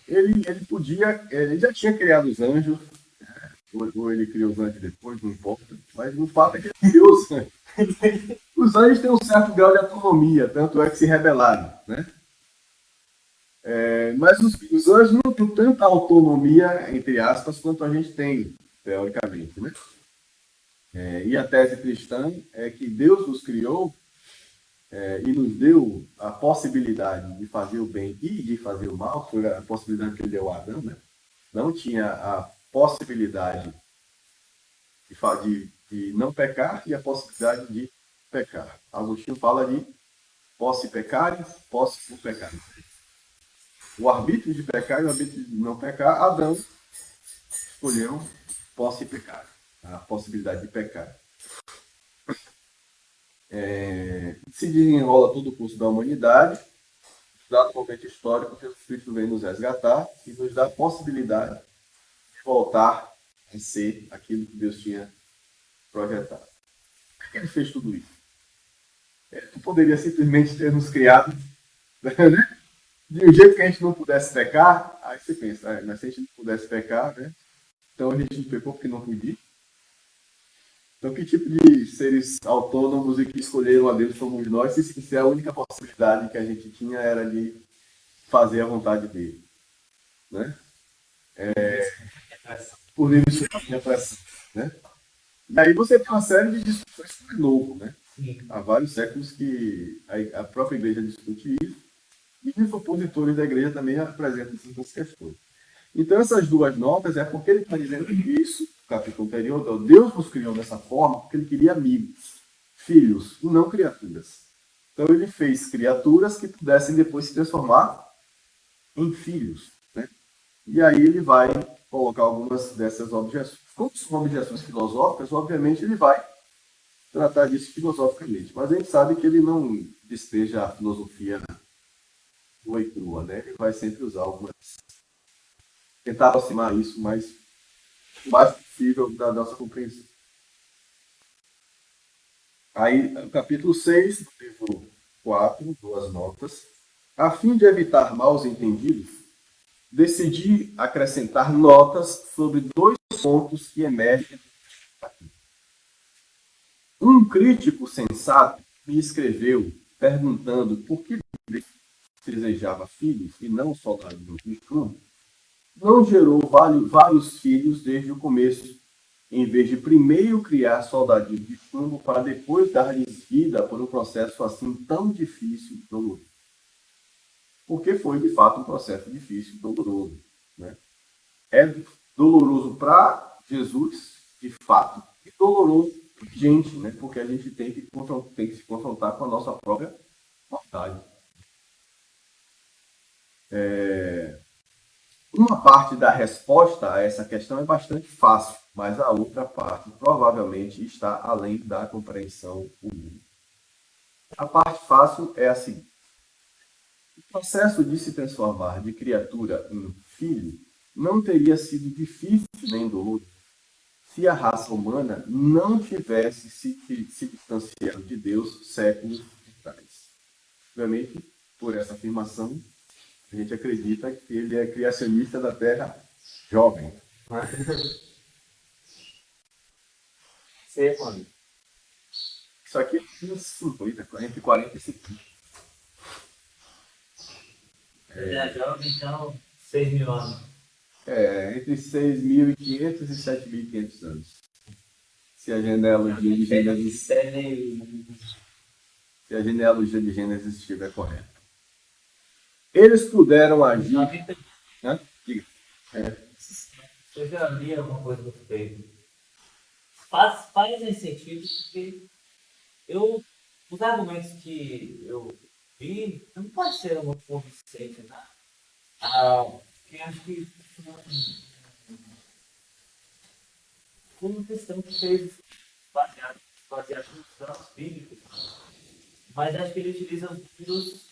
Ele já tinha criado os anjos, ou ele criou os anjos depois, não importa, mas o fato é que ele criou os anjos. Os anjos têm um certo grau de autonomia, tanto é que se rebelaram, né? Mas os anjos não têm tanta autonomia, entre aspas, quanto a gente tem, teoricamente, né? E a tese cristã é que Deus nos criou e nos deu a possibilidade de fazer o bem e de fazer o mal, foi a possibilidade que ele deu a Adão, né? Não tinha a possibilidade de não pecar e a possibilidade de pecar. Agostinho fala de posse pecare, posse por pecar. O arbítrio de pecar e o arbítrio de não pecar, Adão escolheu posse pecar, a possibilidade de pecar. Se desenrola todo o curso da humanidade, dado o momento histórico, Jesus Cristo vem nos resgatar e nos dá a possibilidade de voltar a ser aquilo que Deus tinha projetado. Por que ele fez tudo isso? Tu poderia simplesmente ter nos criado, né? De um jeito que a gente não pudesse pecar. Aí você pensa, mas se a gente não pudesse pecar, né? Então a gente não pecou porque não podia. Então que tipo de seres autônomos e que escolheram a Deus somos nós, se a única possibilidade que a gente tinha era de fazer a vontade dele, né? Por livre espontânea pressão, né? E aí você tem uma série de discussões sobre o novo, né? Sim. Há vários séculos que a própria igreja discute isso, e os opositores da igreja também apresentam essas questões. Então essas duas notas é porque ele está dizendo isso, no capítulo anterior, Deus nos criou dessa forma porque ele queria amigos, filhos, e não criaturas. Então ele fez criaturas que pudessem depois se transformar em filhos, né? E aí ele vai colocar algumas dessas objeções. Como são objeções filosóficas, obviamente ele vai tratar disso filosoficamente. Mas a gente sabe que ele não despeja a filosofia nua e crua, né? Ele vai sempre usar algumas... tentar aproximar isso o mais possível da nossa compreensão. Aí, o capítulo 6, do livro 4, duas notas. A fim de evitar maus entendidos, decidi acrescentar notas sobre dois pontos que emergem aqui. Um crítico sensato me escreveu perguntando por que Deus desejava filhos e não soldados de campo. Não gerou vários filhos desde o começo, em vez de primeiro criar soldadinhos de chumbo para depois dar-lhes vida por um processo assim tão difícil e doloroso. Porque foi, de fato, um processo difícil e doloroso, né? É doloroso para Jesus, de fato, e doloroso para a gente, né? Porque a gente tem que se confrontar com a nossa própria vontade. Uma parte da resposta a essa questão é bastante fácil, mas a outra parte provavelmente está além da compreensão humana. A parte fácil é a seguinte: o processo de se transformar de criatura em filho não teria sido difícil nem doloroso se a raça humana não tivesse se distanciado de Deus séculos atrás. Obviamente, por essa afirmação, a gente acredita que ele é criacionista da Terra jovem. Você, mano. Isso aqui é entre 40 e 50. É jovem, então, 6.000 anos. Entre 6.500 e 7.500 anos. Se a genealogia de Gênesis, estiver correta. Eles puderam agir. Né? Diga. Eu já li alguma coisa do respeito. Faz sentido porque os argumentos que eu vi não pode ser muito convincente, né? Porque acho que foi uma questão que fez baseado nos dados bíblicos, mas acho que ele utiliza números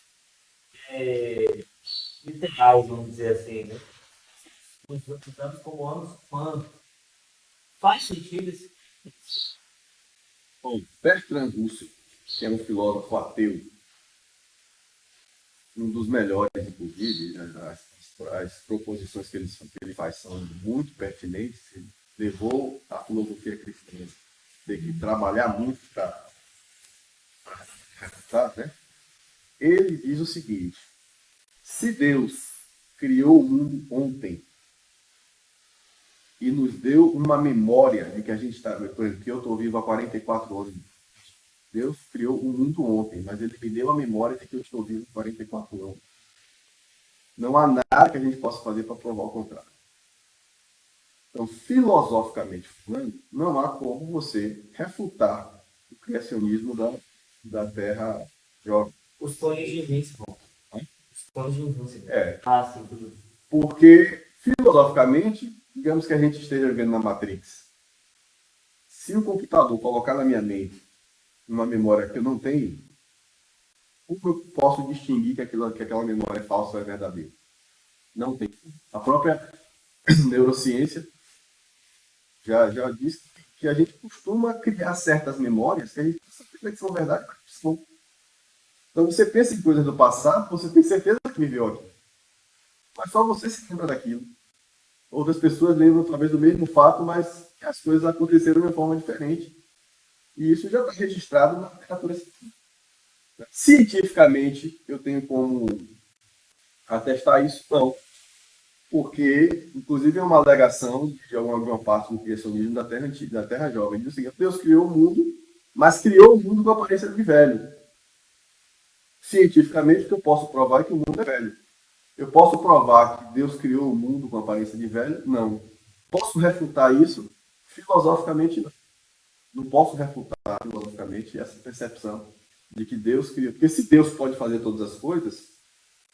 literais, vamos dizer assim, né? Usamos como anos quando. Faz sentido esse. Bom, Bertrand Russell, que é um filósofo ateu, um dos melhores, inclusive, as proposições que ele faz são muito pertinentes. Ele levou a filosofia cristã ter que trabalhar muito para né? Ele diz o seguinte: se Deus criou o mundo ontem e nos deu uma memória de que a gente está, por exemplo, que eu estou vivo há 44 anos. Deus criou o mundo ontem, mas ele me deu a memória de que eu estou vivo há 44 anos. Não há nada que a gente possa fazer para provar o contrário. Então, filosoficamente falando, não há como você refutar o criacionismo da Terra jovem. Os clones de Invincible. Os clones de Invincible. Ah, sim, tudo. Porque, filosoficamente, digamos que a gente esteja vivendo na Matrix. Se o computador colocar na minha mente uma memória que eu não tenho, como eu posso distinguir que aquela memória é falsa ou é verdadeira? Não tem. A própria neurociência já disse que a gente costuma criar certas memórias que a gente pensa que são verdade, mas não são. Então você pensa em coisas do passado, você tem certeza que viveu aquilo. Mas só você se lembra daquilo. Outras pessoas lembram talvez do mesmo fato, mas as coisas aconteceram de uma forma diferente. E isso já está registrado na literatura científica. Cientificamente, eu tenho como atestar isso? Não. Porque, inclusive, é uma alegação de alguma parte do criacionismo da Terra Antiga, da Terra Jovem. Diz o seguinte: Deus criou o mundo, mas criou o mundo com a aparência de velho. Cientificamente, o que eu posso provar é que o mundo é velho. Eu posso provar que Deus criou o mundo com a aparência de velho? Não. Posso refutar isso? Filosoficamente, não. Não posso refutar filosoficamente essa percepção de que Deus criou. Porque se Deus pode fazer todas as coisas,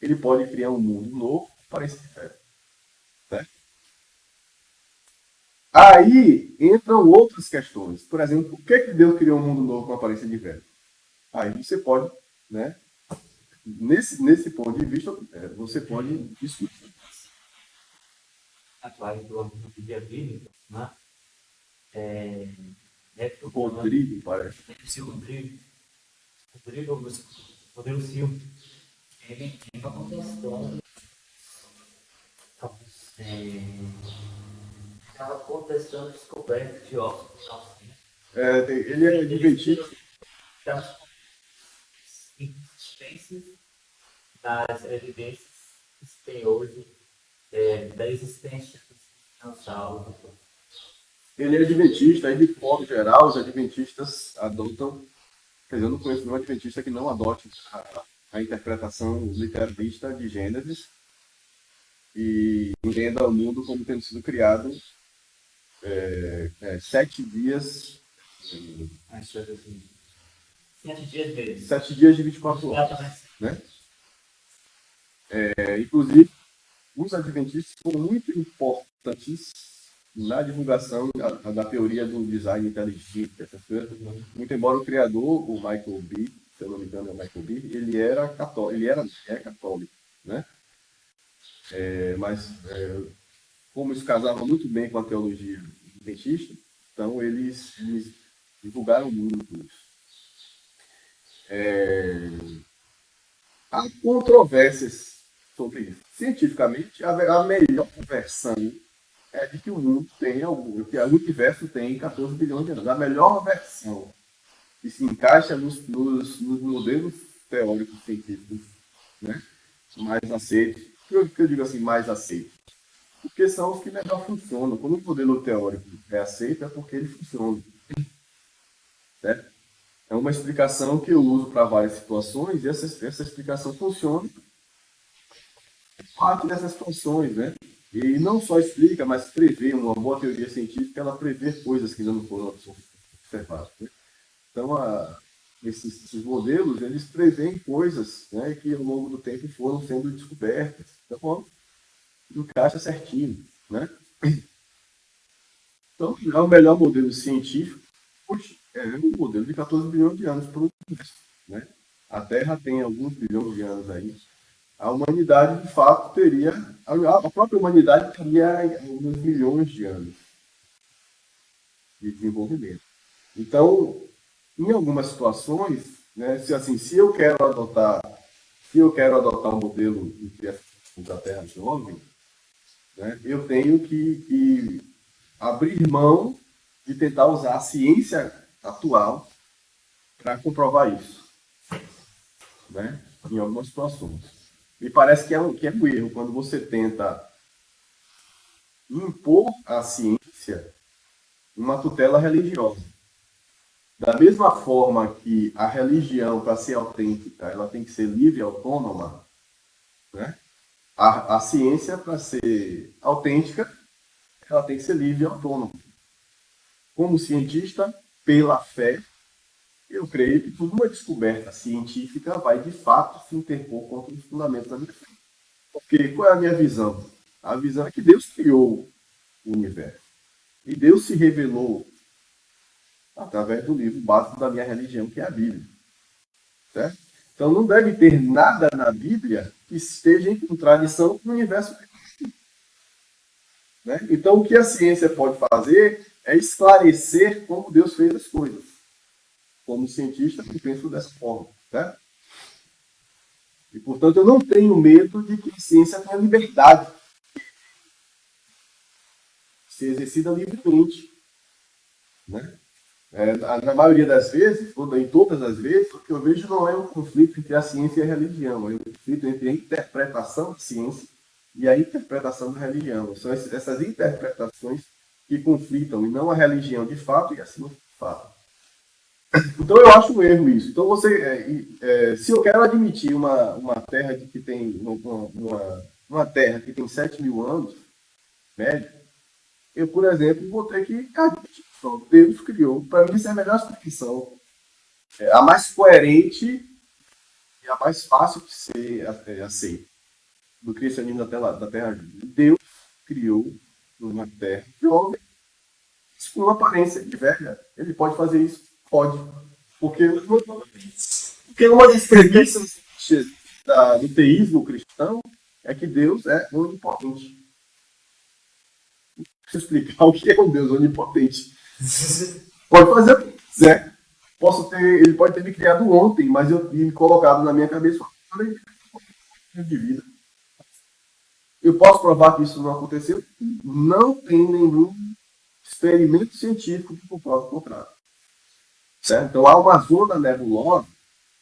ele pode criar um mundo novo com aparência de velho. Certo? Aí entram outras questões. Por exemplo, por que Deus criou um mundo novo com aparência de velho? Aí você pode, né? Nesse ponto de vista, você pode discutir. Atuais do dia bíblico, né? Rodrigo, parece. Rodrigo Silva, ele está contestando, estava contestando descoberta de ossos. Ele é adventista. Insistências das evidências que se tem hoje da existência dos dinossauros. Ele é adventista, aí de modo geral, os adventistas adotam. Quer dizer, eu não conheço nenhum adventista que não adote a interpretação literalista de Gênesis e entenda o mundo como tendo sido criado 7 dias. 7 dias vezes. 7 dias de 24 horas. Né? Inclusive, os adventistas foram muito importantes na divulgação da teoria do design inteligente, essas coisas. Muito embora o criador, o Michael B., se eu não me engano é o Michael B., ele era católico, né? Mas como isso casava muito bem com a teologia adventista, então eles divulgaram muito isso. Há controvérsias sobre isso. Cientificamente, a melhor versão é de que o mundo tem que o universo tem 14 bilhões de anos. A melhor versão que se encaixa nos modelos teóricos científicos, né, mais aceitos. Por que eu digo assim, mais aceitos? Porque são os que melhor funcionam. Quando o modelo teórico é aceito, é porque ele funciona. Certo? É uma explicação que eu uso para várias situações e essa explicação funciona parte dessas situações, né? E não só explica, mas prevê. Uma boa teoria científica, ela prevê coisas que ainda não foram observadas. Né? Então, esses modelos, eles preveem coisas, né, que ao longo do tempo foram sendo descobertas. Então, encaixa certinho, né? Então, é o melhor modelo científico. É um modelo de 14 bilhões de anos para o universo, né? A Terra tem alguns bilhões de anos aí. A humanidade, de fato, teria... A própria humanidade teria alguns milhões de anos de desenvolvimento. Então, em algumas situações, né, se eu quero adotar um modelo da Terra jovem, né, eu tenho que abrir mão de tentar usar a ciência atual para comprovar isso, né, em algumas situações. Me parece que é um erro quando você tenta impor à ciência uma tutela religiosa. Da mesma forma que a religião, para ser autêntica, ela tem que ser livre e autônoma, né? A ciência, para ser autêntica, ela tem que ser livre e autônoma. Como cientista, pela fé, eu creio que toda uma descoberta científica vai, de fato, se interpor contra os fundamentos da minha fé. Porque qual é a minha visão? A visão é que Deus criou o universo. E Deus se revelou através do livro básico da minha religião, que é a Bíblia. Certo? Então não deve ter nada na Bíblia que esteja em contradição com o universo. Né? Então o que a ciência pode fazer é esclarecer como Deus fez as coisas. Como cientista, eu penso dessa forma. Certo? E portanto eu não tenho medo de que a ciência tenha liberdade de ser exercida livremente. Né? Na maioria das vezes, ou em todas as vezes, o que eu vejo não é um conflito entre a ciência e a religião, é um conflito entre a interpretação da ciência e a interpretação da religião. São essas interpretações que conflitam, e não a religião de fato e a ciência de fato. Então eu acho um erro isso. Então se eu quero admitir uma terra que tem uma terra que tem 7.000 anos, médio, eu, por exemplo, vou ter que admitir que Deus criou. Para mim, essa é a melhor explicação. A mais coerente e a mais fácil de ser aceita do cristianismo da Terra. Deus criou uma terra jovem, com uma aparência de velha. Ele pode fazer isso? Pode. Porque uma das premissas do teísmo cristão é que Deus é onipotente. Preciso explicar o que é um Deus onipotente. Pode fazer o que quiser. Ele pode ter me criado ontem, mas eu me colocado na minha cabeça de vida. Eu posso provar que isso não aconteceu? Não tem nenhum experimento científico que comprove o contrário. Certo? Então há uma zona nebulosa,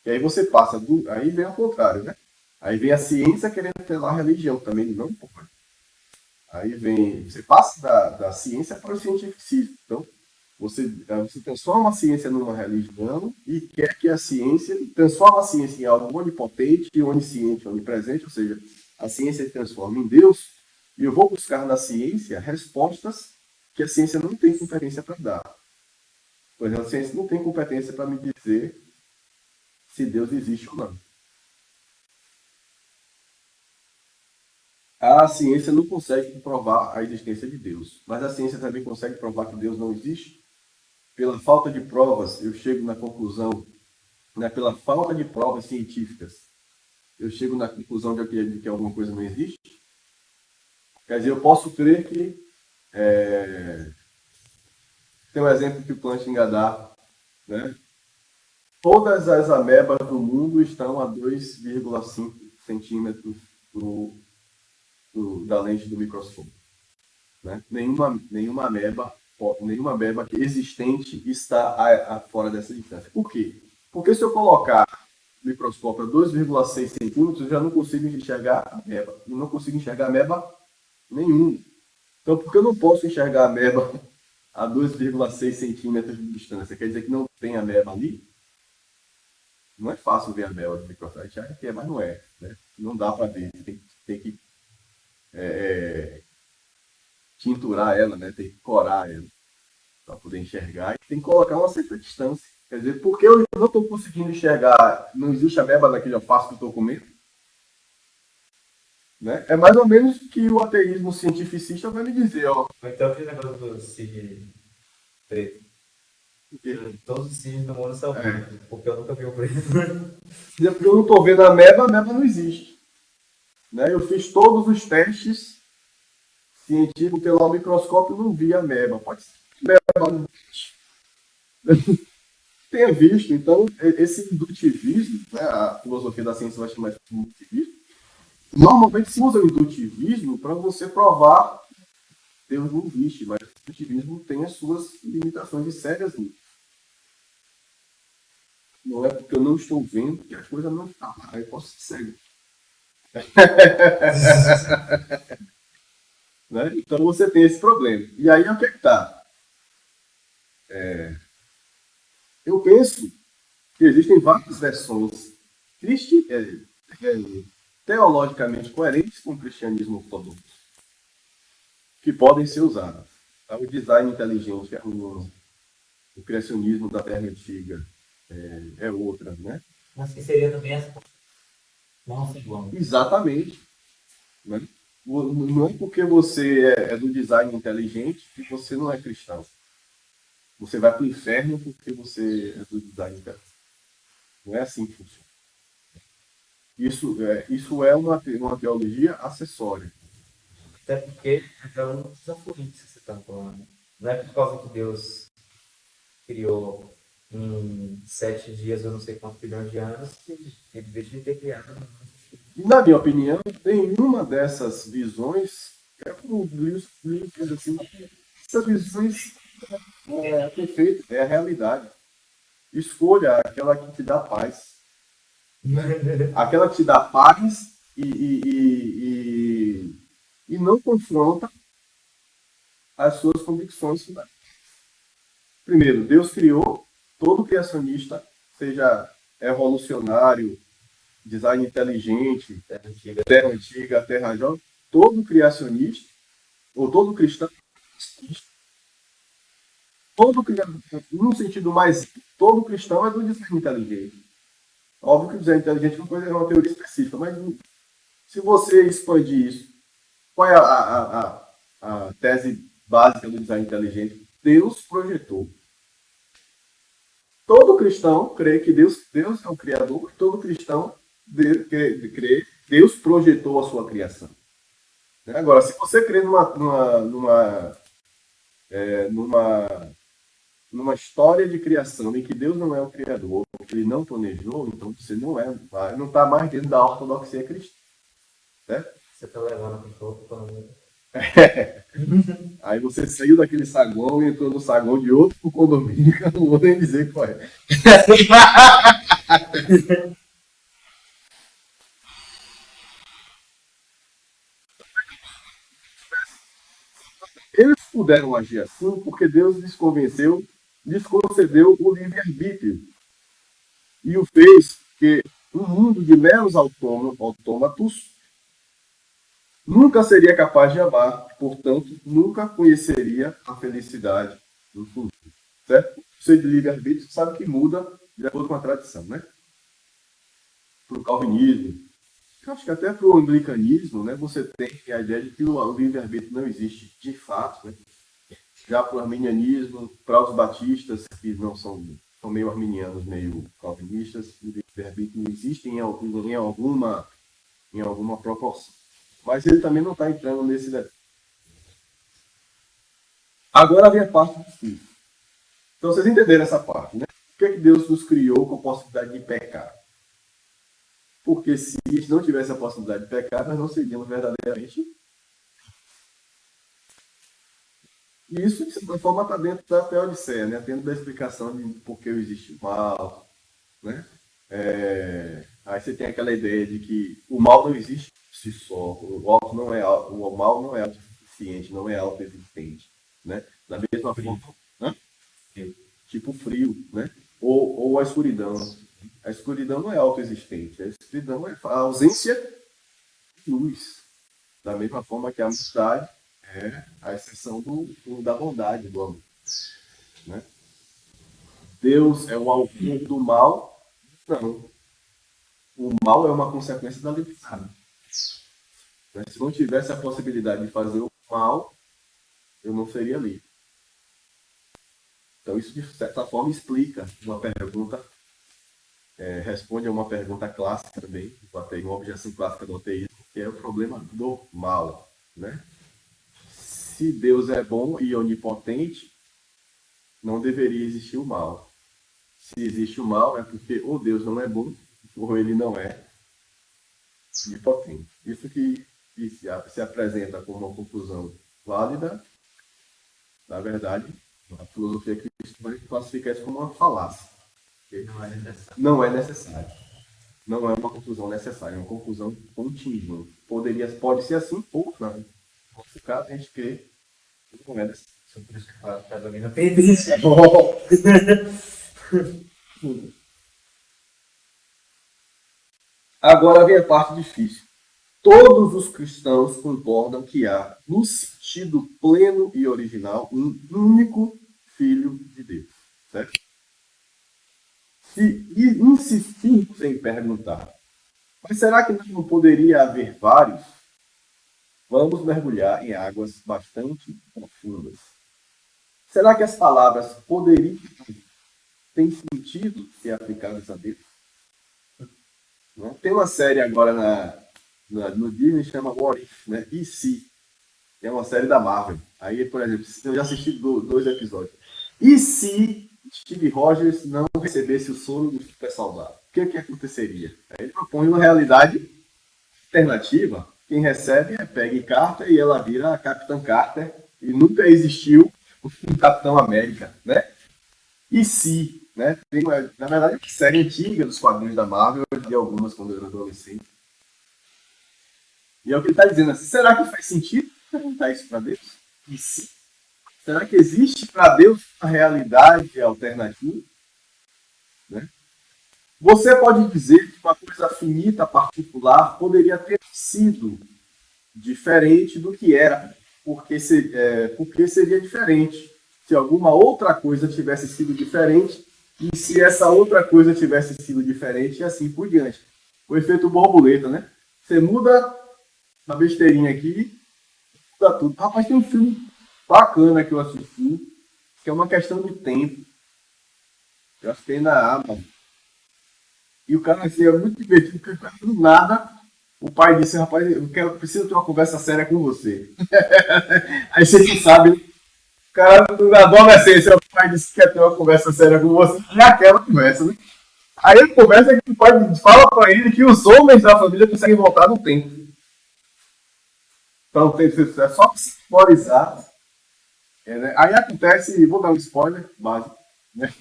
e aí você passa aí vem ao contrário, né? Aí vem a ciência querendo ter lá a religião, também não pode. Aí você passa da ciência para o cientificismo. Então, você transforma a ciência numa religião e quer que a ciência transforma a ciência em algo onipotente, onisciente, onipresente, ou seja, a ciência se transforma em Deus, e eu vou buscar na ciência respostas que a ciência não tem competência para dar. Por exemplo, a ciência não tem competência para me dizer se Deus existe ou não. A ciência não consegue comprovar a existência de Deus, mas a ciência também consegue provar que Deus não existe. Pela falta de provas, eu chego na conclusão, né, pela falta de provas científicas, eu chego na conclusão de que alguma coisa não existe. Quer dizer, eu posso crer que tem um exemplo que o Plantinga dá, né? Todas as amebas do mundo estão a 2,5 centímetros da lente do microscópio. Né? Nenhuma ameba existente está fora dessa distância. Por quê? Porque se eu colocar o microscópio a 2,6 centímetros, eu já não consigo enxergar a ameba. Eu não consigo enxergar ameba nenhuma. Então, por que eu não posso enxergar a ameba a 2,6 centímetros de distância? Quer dizer que não tem ameba ali? Não é fácil ver a ameba do microscópio. A gente acha que é, mas não é. Né? Não dá para ver. Tem que tinturar ela, né? Tem que corar ela para poder enxergar. E tem que colocar uma certa distância. Quer dizer, porque eu não estou conseguindo enxergar, não existe ameba naquele alface que eu estou comendo? Né? É mais ou menos que o ateísmo cientificista vai me dizer, ó. Então aquele negócio do cisne preto. Todos os cisnes do mundo são pretos, porque eu nunca vi um preto. Porque eu não estou vendo a ameba não existe. Né? Eu fiz todos os testes científicos pelo microscópio e não vi a ameba. Pode ser que a ameba não tenha visto. Então, esse indutivismo, né? A filosofia da ciência vai chamar de indutivismo. Normalmente se usa o indutivismo para você provar que Deus não existe, mas o indutivismo tem as suas limitações e sérias limites. Não é porque eu não estou vendo que a coisa não está. Aí eu posso ser cego. Né? Então você tem esse problema. E aí o que é que está? Eu penso que existem várias versões teologicamente coerentes com o cristianismo ortodoxo que podem ser usadas. Tá? O design inteligente é o criacionismo da Terra Antiga, é outra, né? Mas que seria também essa não segundo. Exatamente. Né? Não é porque você é do design inteligente que você não é cristão. Você vai para o inferno porque você é do design inteligente. Não é assim que funciona. Isso é uma teologia acessória. Até porque é um desafio que você está falando. Não é por causa que Deus criou em 7 dias, eu não sei quantos bilhões de anos, que ele deixa de ter criado. E, na minha opinião, nenhuma dessas visões é como o Lewis diz assim, essas visões é perfeita, é a realidade. Escolha aquela que te dá paz. Aquela que te dá paz e não confronta as suas convicções finais. Primeiro, Deus criou todo criacionista, seja evolucionário, design inteligente, terra antiga, terra jovem, todo criacionista, ou todo cristão, no sentido mais, todo cristão é do design inteligente. Óbvio que o design inteligente é uma teoria específica, mas se você expandir isso, qual é a tese básica do design inteligente? Deus projetou. Todo cristão crê que Deus é o Criador, todo cristão crê que Deus projetou a sua criação. Agora, se você crê numa história de criação em que Deus não é o Criador, que Ele não planejou, então você não está mais dentro da ortodoxia cristã. Certo? Você está levando para o outro. Aí você saiu daquele saguão e entrou no saguão de outro condomínio, que eu não vou nem dizer qual é. Eles puderam agir assim porque Deus lhes concedeu o livre-arbítrio. E o fez que um mundo de meros autômatos nunca seria capaz de amar, portanto, nunca conheceria a felicidade no futuro. Certo? Você de livre-arbítrio sabe que muda de acordo com a tradição, né? Para o calvinismo, acho que até para o anglicanismo, né, você tem a ideia de que o livre-arbítrio não existe de fato. Né? Já para o arminianismo, para os batistas, que não são meio arminianos, meio calvinistas, o livre-arbítrio não existe em alguma proporção. Mas ele também não está entrando nesse detalhe. Agora vem a parte difícil. Então vocês entenderam essa parte, né? Por que Deus nos criou com a possibilidade de pecar? Porque se a gente não tivesse a possibilidade de pecar, nós não seríamos verdadeiramente. E isso, de certa forma, está dentro da Teodiceia, né? Dentro da explicação de por que existe o mal. Né? Aí você tem aquela ideia de que o mal não existe por si só. O mal não é autossuficiente, não é autoexistente. Né? Da mesma forma. Tipo frio, né? Ou a escuridão. A escuridão não é autoexistente, a escuridão é a ausência de luz. Da mesma forma que a amizade é a exceção da bondade, do amor. Né? Deus é o autor do mal? Não. O mal é uma consequência da liberdade. Se não tivesse a possibilidade de fazer o mal, eu não seria livre. Então isso, de certa forma, explica uma pergunta. Responde a uma pergunta clássica também, uma objeção clássica do ateísmo, que é o problema do mal. Né? Se Deus é bom e onipotente, não deveria existir o mal. Se existe o mal, é porque ou Deus não é bom, ou ele não é onipotente. Isso que se apresenta como uma conclusão válida, na verdade, a filosofia cristã vai classificar isso como uma falácia. Não é necessário. Não é uma conclusão necessária, é uma conclusão contínua. Pode ser assim ou não. Nesse caso, a gente crê que não é necessário. Por isso que está dominando tendência. Agora vem a parte difícil. Todos os cristãos concordam que há, no sentido pleno e original, um único Filho de Deus. Certo? se insistirmos em perguntar, mas será que não poderia haver vários? Vamos mergulhar em águas bastante profundas. Será que as palavras poderiam ter sentido ser aplicadas a Deus? Tem uma série agora no Disney que chama What If, né? E se? É uma série da Marvel. Aí, por exemplo, eu já assisti 2 episódios. E se Steve Rogers não recebesse o soro do super soldado? O que aconteceria? Aí ele propõe uma realidade alternativa. Quem recebe é Peggy Carter e ela vira a Capitã Carter. E nunca existiu um Capitão América, né? E se, né? Na verdade, é uma série antiga dos quadrinhos da Marvel, eu li algumas quando eu era adolescente. E é o que ele está dizendo assim, será que faz sentido perguntar isso para Deus? E se? Será que existe para Deus uma realidade alternativa? Né? Você pode dizer que uma coisa finita, particular, poderia ter sido diferente do que era, porque seria diferente. Se alguma outra coisa tivesse sido diferente, e se essa outra coisa tivesse sido diferente, e assim por diante. O efeito borboleta, né? Você muda uma besteirinha aqui, muda tudo. Rapaz, tem um filme bacana que eu assisti, que é uma questão de tempo. Eu acho que tem na Amazon. E o cara, assim, é muito divertido, porque do nada, o pai disse, rapaz, preciso ter uma conversa séria com você. Aí você não sabe, né? O cara, na adolescência, o pai disse que quer ter uma conversa séria com você, e aquela conversa, né? Aí a conversa é que o pai fala pra ele que os homens da família conseguem voltar no tempo. Então, é só simbolizar. Né? Aí acontece, vou dar um spoiler básico, né?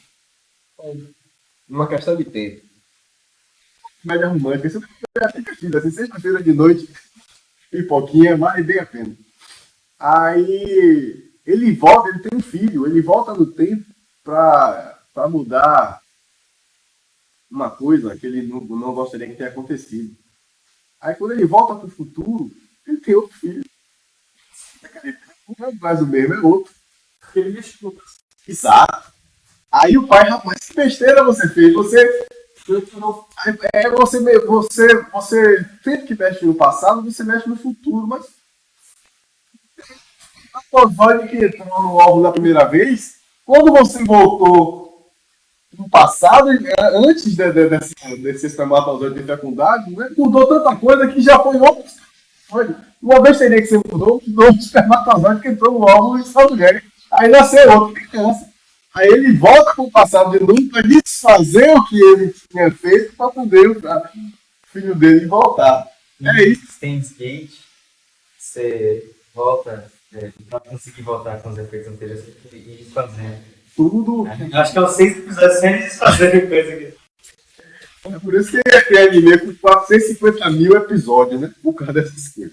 Uma questão de tempo. Comédia romântica, isso é divertido, assim, sexta-feira de noite, pipoquinha, vale bem a pena. Aí ele volta, ele tem um filho, ele volta no tempo para mudar uma coisa que ele não gostaria que tenha acontecido. Aí quando ele volta para o futuro, ele tem outro filho. Não é mais o mesmo, é outro. Ele mexeu. Exato. Aí o pai, rapaz, que besteira você fez? Você sempre que mexe no passado, você mexe no futuro, mas a Cosóide que entrou no óvulo da primeira vez, quando você voltou no passado, antes desse espermatozoide de fecundade, né, mudou tanta coisa que já foi outro. Uma vez teria que você mudou o espermatozoide que entrou no óvulo de sua mulher. Aí nasceu outro criança. Aí ele volta para o passado de novo para desfazer o que ele tinha feito para poder o filho dele voltar. É isso. Steins Gate, você volta, para conseguir voltar com os efeitos anteriores e desfazendo. Tudo. Acho que é os 6 episódios sem desfazendo coisa aqui. É por isso que tem anime com 450 mil episódios, né? Por causa dessas coisas.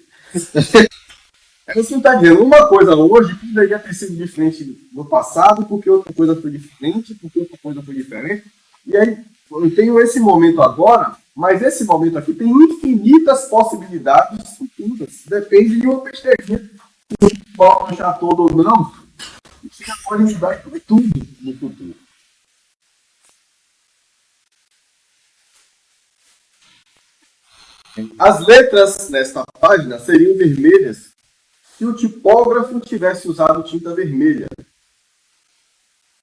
É você não está dizendo, uma coisa hoje poderia ter sido diferente no passado, porque outra coisa foi diferente, porque outra coisa foi diferente. E aí, eu tenho esse momento agora, mas esse momento aqui tem infinitas possibilidades futuras. Depende de uma besteirinha. Se pode achar todo ou não, você já pode mudar tudo no futuro. As letras nesta página seriam vermelhas se o tipógrafo tivesse usado tinta vermelha.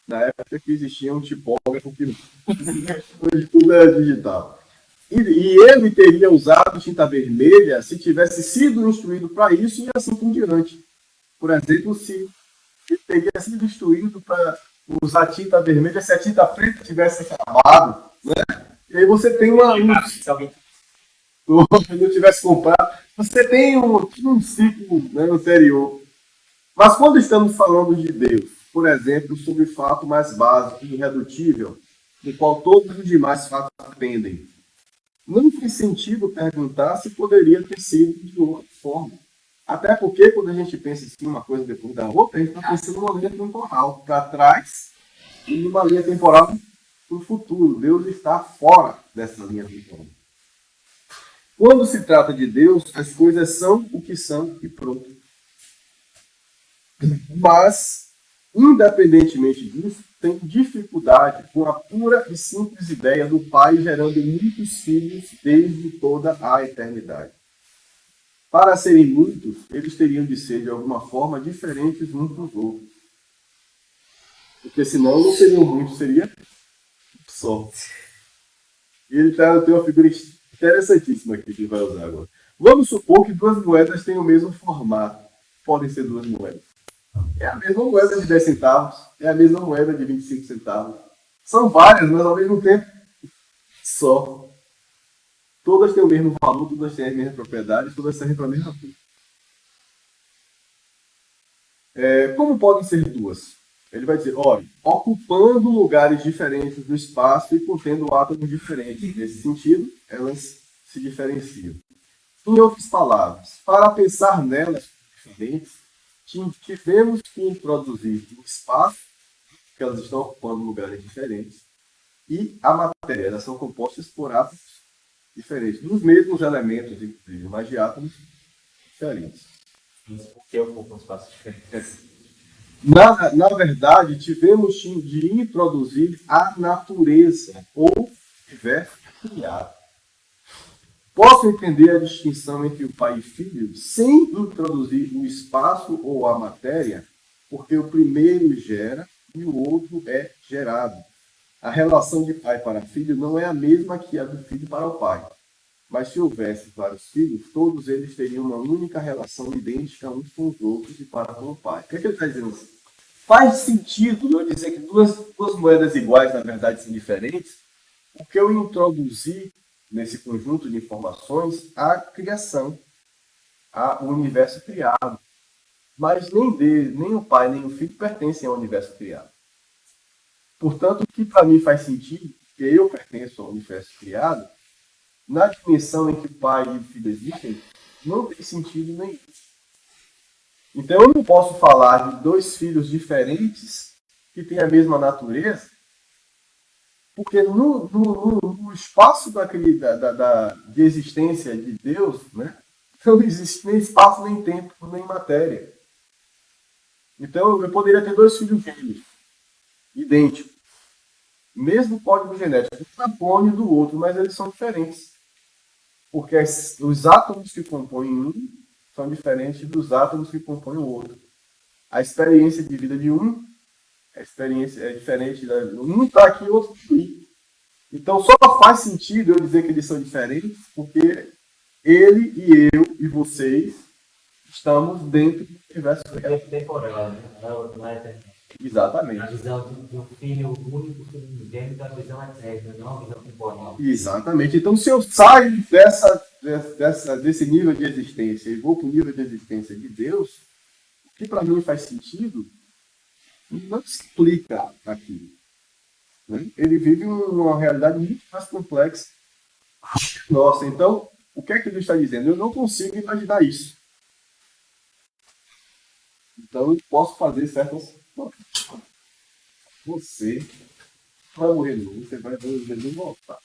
Na época que existia um tipógrafo que hoje tudo é digital. E ele teria usado tinta vermelha se tivesse sido instruído para isso e assim por diante. Por exemplo, se ele teria sido instruído para usar tinta vermelha se a tinta preta tivesse acabado. Né? E aí você tem se alguém não tivesse comprado, você tem um ciclo, né, anterior. Mas quando estamos falando de Deus, por exemplo, sobre o fato mais básico e irredutível, do qual todos os demais fatos dependem, não faz sentido perguntar se poderia ter sido de outra forma. Até porque quando a gente pensa em uma coisa depois da outra, a gente está pensando numa linha temporal para trás e numa linha temporal para o futuro. Deus está fora dessa linha temporal. Quando se trata de Deus, as coisas são o que são e pronto. Mas, independentemente disso, têm dificuldade com a pura e simples ideia do Pai gerando muitos filhos desde toda a eternidade. Para serem muitos, eles teriam de ser, de alguma forma, diferentes uns dos outros. Porque senão não seriam muitos, seria só. E ele tem uma figura interessantíssima aqui que ele vai usar agora. Vamos supor que duas moedas têm o mesmo formato. Podem ser duas moedas. É a mesma moeda de 10 centavos, é a mesma moeda de 25 centavos. São várias, mas ao mesmo tempo só. Todas têm o mesmo valor, todas têm as mesmas propriedades, todas servem para a mesma coisa. Como podem ser duas? Ele vai dizer, olha, ocupando lugares diferentes no espaço e contendo átomos diferentes. Nesse sentido, elas se diferenciam. Em outras palavras, para pensar nelas diferentes, tivemos que introduzir o espaço, que elas estão ocupando lugares diferentes, e a matéria. Elas são compostas por átomos diferentes, dos mesmos elementos, inclusive, mas de átomos diferentes. Isso porque ocupam espaços diferentes. Na verdade, tivemos de introduzir a natureza ou universo criado. Posso entender a distinção entre o pai e filho sem introduzir o espaço ou a matéria, porque o primeiro gera e o outro é gerado. A relação de pai para filho não é a mesma que a do filho para o pai. Mas se houvesse vários filhos, todos eles teriam uma única relação idêntica uns com os outros e para com o pai. O que é que ele está dizendo assim? Faz sentido eu dizer que duas moedas iguais, na verdade, são diferentes, porque eu introduzi nesse conjunto de informações a criação, o universo criado. Mas nem o pai nem o filho pertencem ao universo criado. Portanto, o que para mim faz sentido, que eu pertenço ao universo criado, na dimensão em que o pai e o filho existem, não tem sentido nenhum. Então eu não posso falar de dois filhos diferentes que têm a mesma natureza, porque no espaço de existência de Deus, né, não existe nem espaço, nem tempo, nem matéria. Então eu poderia ter dois filhos gêmeos, idênticos, mesmo código genético, um clone do outro, mas eles são diferentes. Porque os átomos que compõem um são diferentes dos átomos que compõem o outro. A experiência de vida de um, a experiência é diferente. Um está aqui, o outro está aqui. Então só faz sentido eu dizer que eles são diferentes, porque ele e eu e vocês estamos dentro do universo temporal, né? Não é temporal. Exatamente. A visão de um filho único, filho gêmeo, é a visão eterna, não a visão temporal. Exatamente. Então, se eu saio desse nível de existência e vou para o nível de existência de Deus, o que para mim faz sentido não se explica aquilo. Né? Ele vive uma realidade muito mais complexa. Nossa, então, o que é que ele está dizendo? Eu não consigo imaginar isso. Então, eu posso fazer certas... Você vai morrer não, você vai ver Jesus voltar.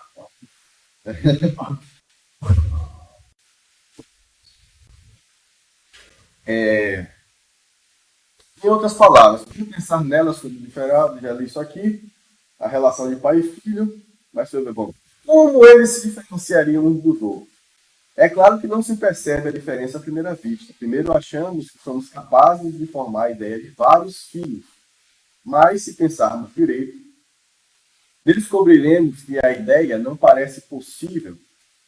Em outras palavras, se pensar nelas sobre diferente, já li isso aqui, a relação de pai e filho, mas sobre como eles se diferenciariam uns dos outros? É claro que não se percebe a diferença à primeira vista. Primeiro achamos que somos capazes de formar a ideia de vários filhos. Mas, se pensarmos direito, descobriremos que a ideia não parece possível,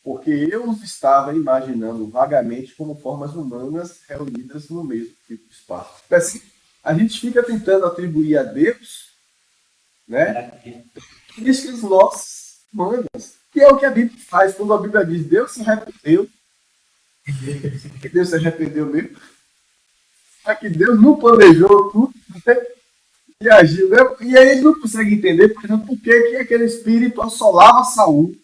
porque eu os estava imaginando vagamente como formas humanas reunidas no mesmo tipo de espaço. Assim, a gente fica tentando atribuir a Deus, né, características nossas humanas, que é o que a Bíblia faz. Quando a Bíblia diz Deus se arrependeu, Deus se arrependeu mesmo, é que Deus não planejou tudo, né? E agiu, né? E aí eles não conseguem entender, por exemplo, por que aquele espírito assolava Saul.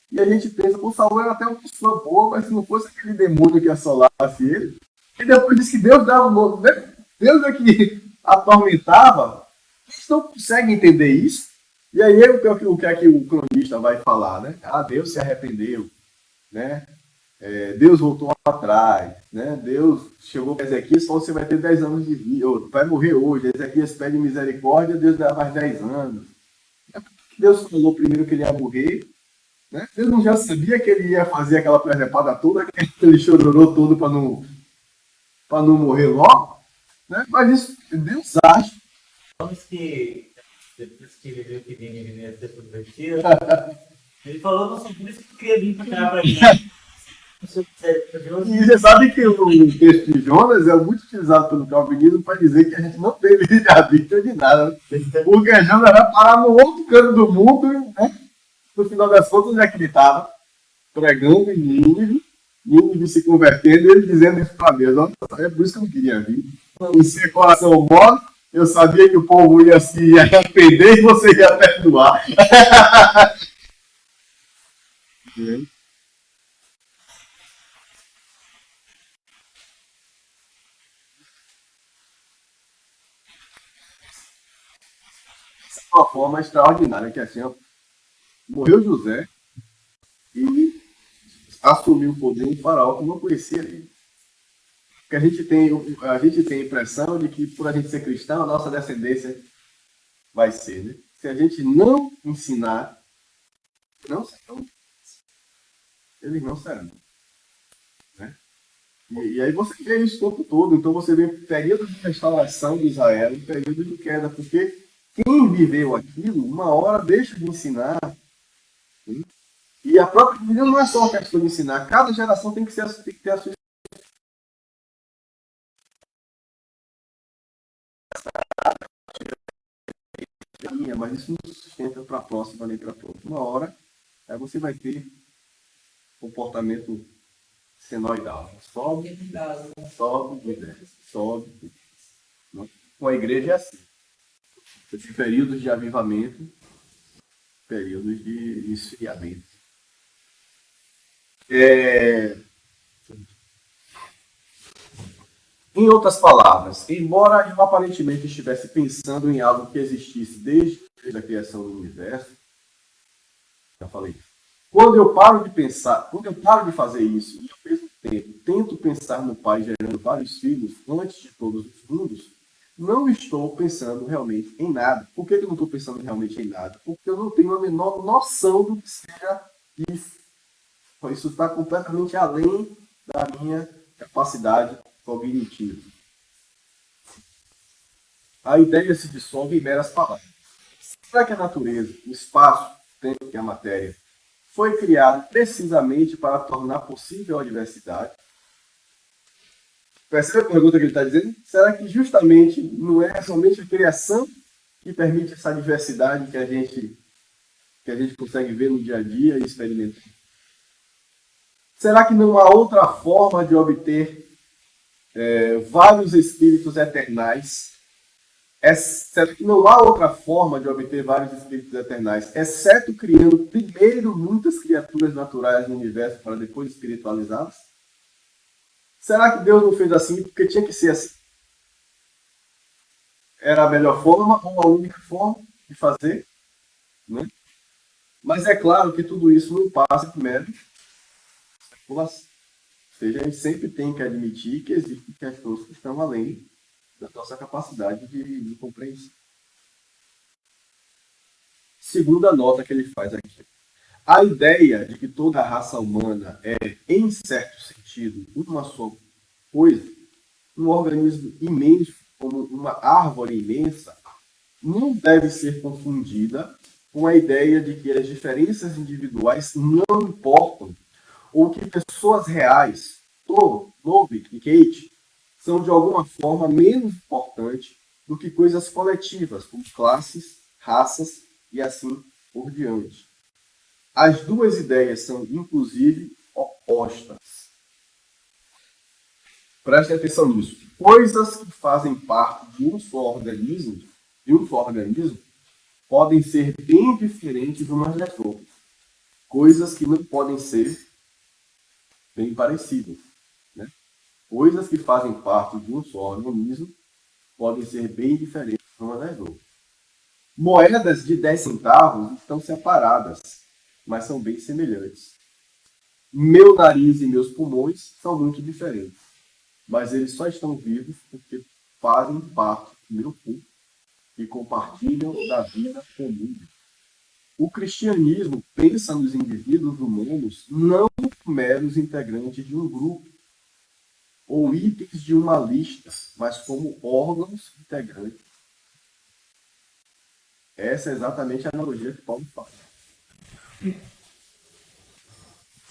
E a gente pensa, pô, Saul era até uma pessoa boa, mas se não fosse aquele demônio que assolasse ele. E depois diz que Deus dava um nome, né? Deus é que atormentava. Eles não conseguem entender isso. E aí o que é que o cronista vai falar, né? Ah, Deus se arrependeu, né? Deus voltou atrás, né? Deus chegou para Ezequias e falou: você vai ter 10 anos de vida, vai morrer hoje. Ezequias pede misericórdia, Deus dá mais 10 anos. Deus falou primeiro que ele ia morrer, né? Deus não já sabia que ele ia fazer aquela presepada toda, aquele chororô todo para não morrer logo, né? Mas isso, Deus age. Vamos que depois que ele viu que ninguém ia ser subvertido, ele falou: não sei, por isso que eu queria vir para cá para mim. E você sabe que o texto de Jonas é muito utilizado pelo calvinismo para dizer que a gente não tem livre-arbítrio de nada. Porque Jonas vai parar no outro canto do mundo, né? No final das contas, onde é que ele estava? Pregando em Nínive se convertendo, e ele dizendo isso para Deus: é por isso que eu não queria vir. Em seu coração mole, eu sabia que o povo ia se arrepender e você ia perdoar. Uma forma extraordinária, que assim, ó, morreu José e assumiu o poder um faraó que não conhecia ele. Porque a gente tem a impressão de que por a gente ser cristão, a nossa descendência vai ser, né? Se a gente não ensinar, não serão. Eles não serão. Né? E aí você vê isso o tempo todo. Então você vê um período de restauração de Israel, um período de queda, porque quem viveu aquilo, uma hora deixa de ensinar. Né? E a própria Bíblia não é só uma questão de ensinar. Cada geração tem que ter a sua. Mas isso não se sustenta para a próxima nem para a próxima. Uma hora, aí você vai ter comportamento senoidal. Sobe, sobe, desce. Sobe, desce. Com a igreja é assim. Esses períodos de avivamento, períodos de esfriamento. Em outras palavras, embora eu aparentemente estivesse pensando em algo que existisse desde a criação do universo, já falei, quando eu paro de fazer isso, e ao mesmo tempo tento pensar no Pai gerando vários filhos antes de todos os mundos, não estou pensando realmente em nada. Por que eu não estou pensando realmente em nada? Porque eu não tenho a menor noção do que seja isso. Isso está completamente além da minha capacidade cognitiva. A ideia se dissolve em meras palavras. Será que a natureza, o espaço, o tempo e a matéria foi criado precisamente para tornar possível a diversidade? Percebe a pergunta que ele está dizendo? Será que justamente não é somente a criação que permite essa diversidade que a gente consegue ver no dia a dia e experimentar? Será que não há outra forma de obter vários espíritos eternais? Será que não há outra forma de obter vários espíritos eternais, exceto criando primeiro muitas criaturas naturais no universo para depois espiritualizá-las? Será que Deus não fez assim porque tinha que ser assim? Era a melhor forma ou a única forma de fazer? Né? Mas é claro que tudo isso não passa por mero especulação. Ou seja, a gente sempre tem que admitir que existem questões que estão além da nossa capacidade de compreensão. Segunda nota que ele faz aqui. A ideia de que toda a raça humana é, em certo sentido, uma só coisa, um organismo imenso, como uma árvore imensa, não deve ser confundida com a ideia de que as diferenças individuais não importam, ou que pessoas reais, Toby e Kate, são de alguma forma menos importantes do que coisas coletivas, como classes, raças e assim por diante. As duas ideias são, inclusive, opostas. Preste atenção nisso. Coisas que fazem parte de um só organismo, podem ser bem diferentes umas das outras. Coisas que não podem ser bem parecidas. Né? Coisas que fazem parte de um só organismo podem ser bem diferentes umas das outras. Moedas de 10 centavos estão separadas, mas são bem semelhantes. Meu nariz e meus pulmões são muito diferentes, mas eles só estão vivos porque fazem parte do meu corpo e compartilham da vida comum. O cristianismo pensa nos indivíduos humanos não como meros integrantes de um grupo ou itens de uma lista, mas como órgãos integrantes. Essa é exatamente a analogia que Paulo faz.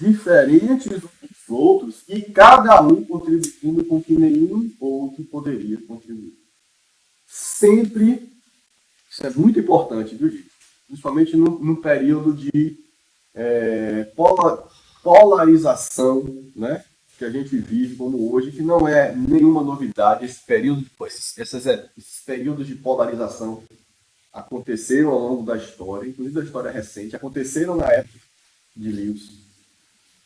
Diferentes uns dos outros e cada um contribuindo com que nenhum outro poderia contribuir. Sempre, isso é muito importante, viu, gente? Principalmente no período de polarização, né, que a gente vive como hoje, que não é nenhuma novidade. Esses períodos de polarização aconteceram ao longo da história, inclusive da história recente, aconteceram na época de Lewis.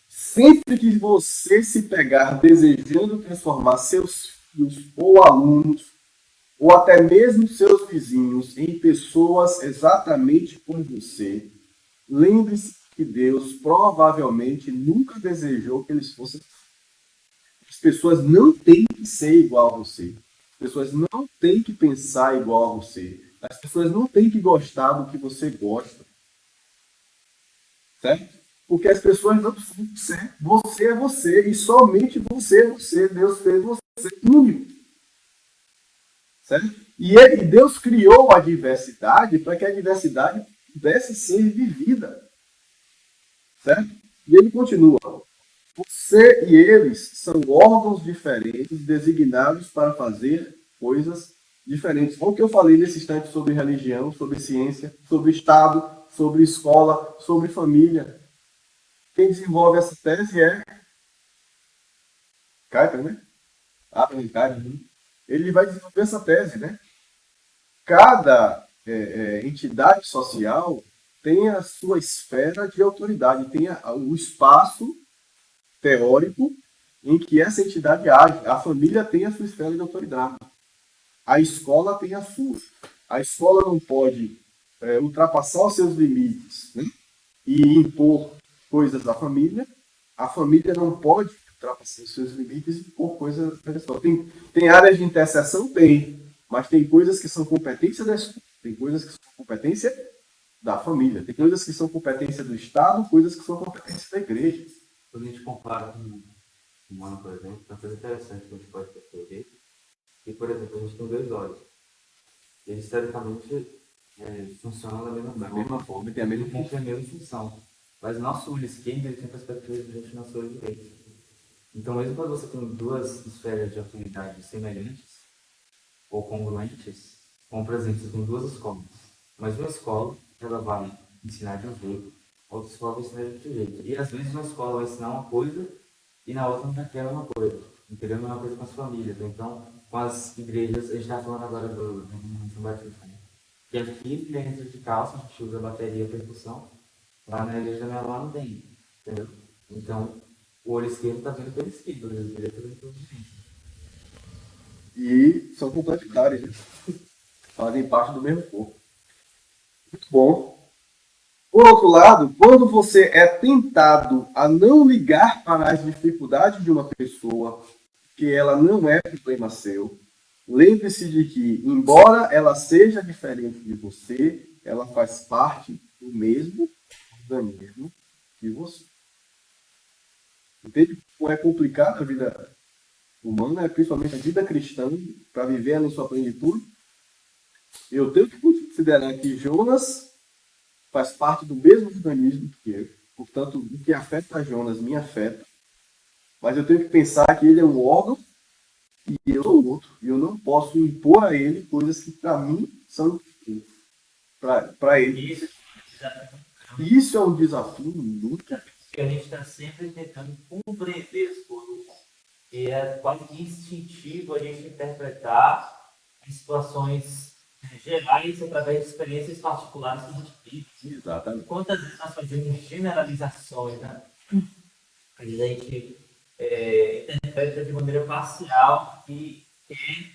Sempre que você se pegar desejando transformar seus filhos ou alunos, ou até mesmo seus vizinhos, em pessoas exatamente como você, lembre-se que Deus provavelmente nunca desejou que eles fossem. As pessoas não têm que ser igual a você. As pessoas não têm que pensar igual a você. As pessoas não têm que gostar do que você gosta. Certo? Porque as pessoas não precisam ser. Você é você. E somente você é você. Deus fez você único. Certo? E Deus criou a diversidade para que a diversidade pudesse ser vivida. Certo? E ele continua. Você e eles são órgãos diferentes designados para fazer coisas diferentes. Olha o que eu falei nesse instante sobre religião, sobre ciência, sobre Estado, sobre escola, sobre família. Quem desenvolve essa tese é Kuyper, né? Abraham Kuyper. Ele vai desenvolver essa tese, né? Cada entidade social tem a sua esfera de autoridade, tem o espaço teórico em que essa entidade age. A família tem a sua esfera de autoridade. A escola tem a sua. A escola não pode ultrapassar os seus limites, né, e impor coisas à família. A família não pode ultrapassar os seus limites e impor coisas à escola. Tem áreas de interseção? Tem. Mas tem coisas que são competência da escola. Tem coisas que são competência da família. Tem coisas que são competência do Estado, coisas que são competência da igreja. Quando a gente compara com o humano, por exemplo, é uma coisa interessante que a gente pode perceber. E, por exemplo, a gente tem 2 olhos. Eles, teoricamente, funcionam da mesma forma e tem a mesma função. Mas o nosso olho esquerdo ele tem perspectiva diferente do nosso olho direito. Então, mesmo quando você tem 2 esferas de atividade semelhantes ou congruentes, como, por exemplo, você tem 2 escolas. Mas uma escola, ela vai ensinar de um jeito, outra escola vai ensinar de outro jeito. E, às vezes, uma escola vai ensinar uma coisa e na outra não vai querer uma coisa. Entendeu? A mesma coisa com as famílias. Então, com as igrejas, a gente está falando agora do São Batista, né? Que aqui dentro de calça, a gente usa bateria e percussão. Lá na igreja da minha avó não tem. Entendeu? Então, o olho esquerdo está vendo pelo esquerdo, o olho direito está vendo pelo direito. E são complementares, né? Fazem parte do mesmo corpo. Muito bom. Por outro lado, quando você é tentado a não ligar para as dificuldades de uma pessoa, que ela não é problema seu, lembre-se de que, embora ela seja diferente de você, ela faz parte do mesmo organismo que você. Entende como é complicada a vida humana, principalmente a vida cristã, para viver ela em sua plenitude? Eu tenho que considerar que Jonas faz parte do mesmo organismo que eu. Portanto, o que afeta Jonas me afeta. Mas eu tenho que pensar que ele é um órgão e eu sou outro. E eu não posso impor a ele coisas que para mim são para ele. Isso é um desafio muito. Porque a gente está sempre tentando compreender as coisas. E é quase que instintivo a gente interpretar as situações gerais através de experiências particulares que a gente vive. Exatamente. Quantas vezes nós fazemos generalizações, né? Às vezes a gente interpreta de maneira parcial e quer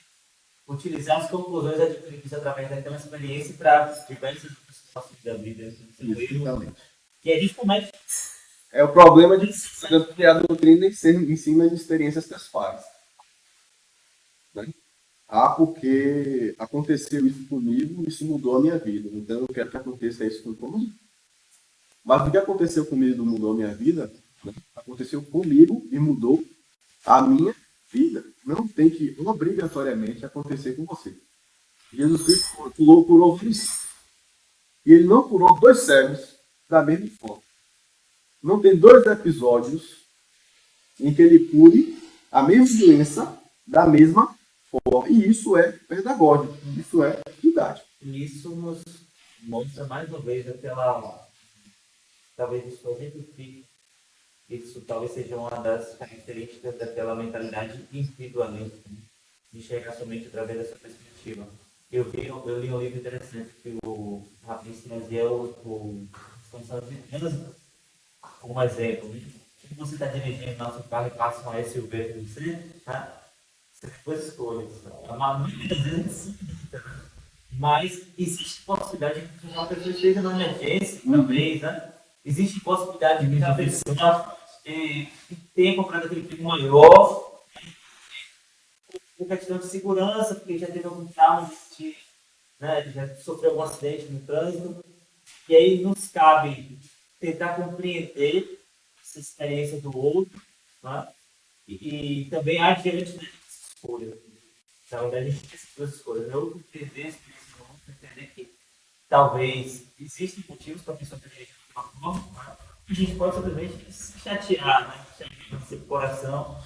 utilizar as conclusões adquiridas através daquela experiência para diversas outras situações da vida. Exatamente. E a gente comete É o problema de criar doutrina em cima de experiências pessoais. Né? Porque aconteceu isso comigo, isso mudou a minha vida. Então eu quero que aconteça isso com todo mundo. Mas o que aconteceu comigo não mudou a minha vida, né? Aconteceu comigo e mudou a minha vida. Não tem que obrigatoriamente acontecer com você. Jesus Cristo curou vários. E ele não curou 2 cegos da mesma forma. Não tem 2 episódios em que ele cure a mesma doença da mesma forma. E isso é pedagógico, isso é didático. E isso nos mostra mais uma vez aquela. Talvez isso exemplifique. Isso talvez seja uma das características daquela mentalidade individualista, né? De enxergar somente através dessa perspectiva. Eu li um livro interessante que o Rafi Sinaziel, o Expansão de Trânsito, como exemplo, né? Se você está dirigindo nosso carro e passa um SUV por você, tá? Você tem 2 escolhas. É uma vezes, mas existe possibilidade de que uma pessoa esteja na emergência, talvez, né? Existe possibilidade de que a pessoa tenha comprado aquele filme maior, por questão de segurança, porque já teve algum trauma, né, já sofreu algum acidente no trânsito, e aí nos cabe tentar compreender essa experiência do outro, né, e também há diante dessa escolha. Na verdade, a gente tem essas 2 escolhas. Eu entender esse outro, entender que talvez existem motivos para a pessoa ter direito de uma forma, né? A gente pode simplesmente se chatear, né? Chatear seu coração.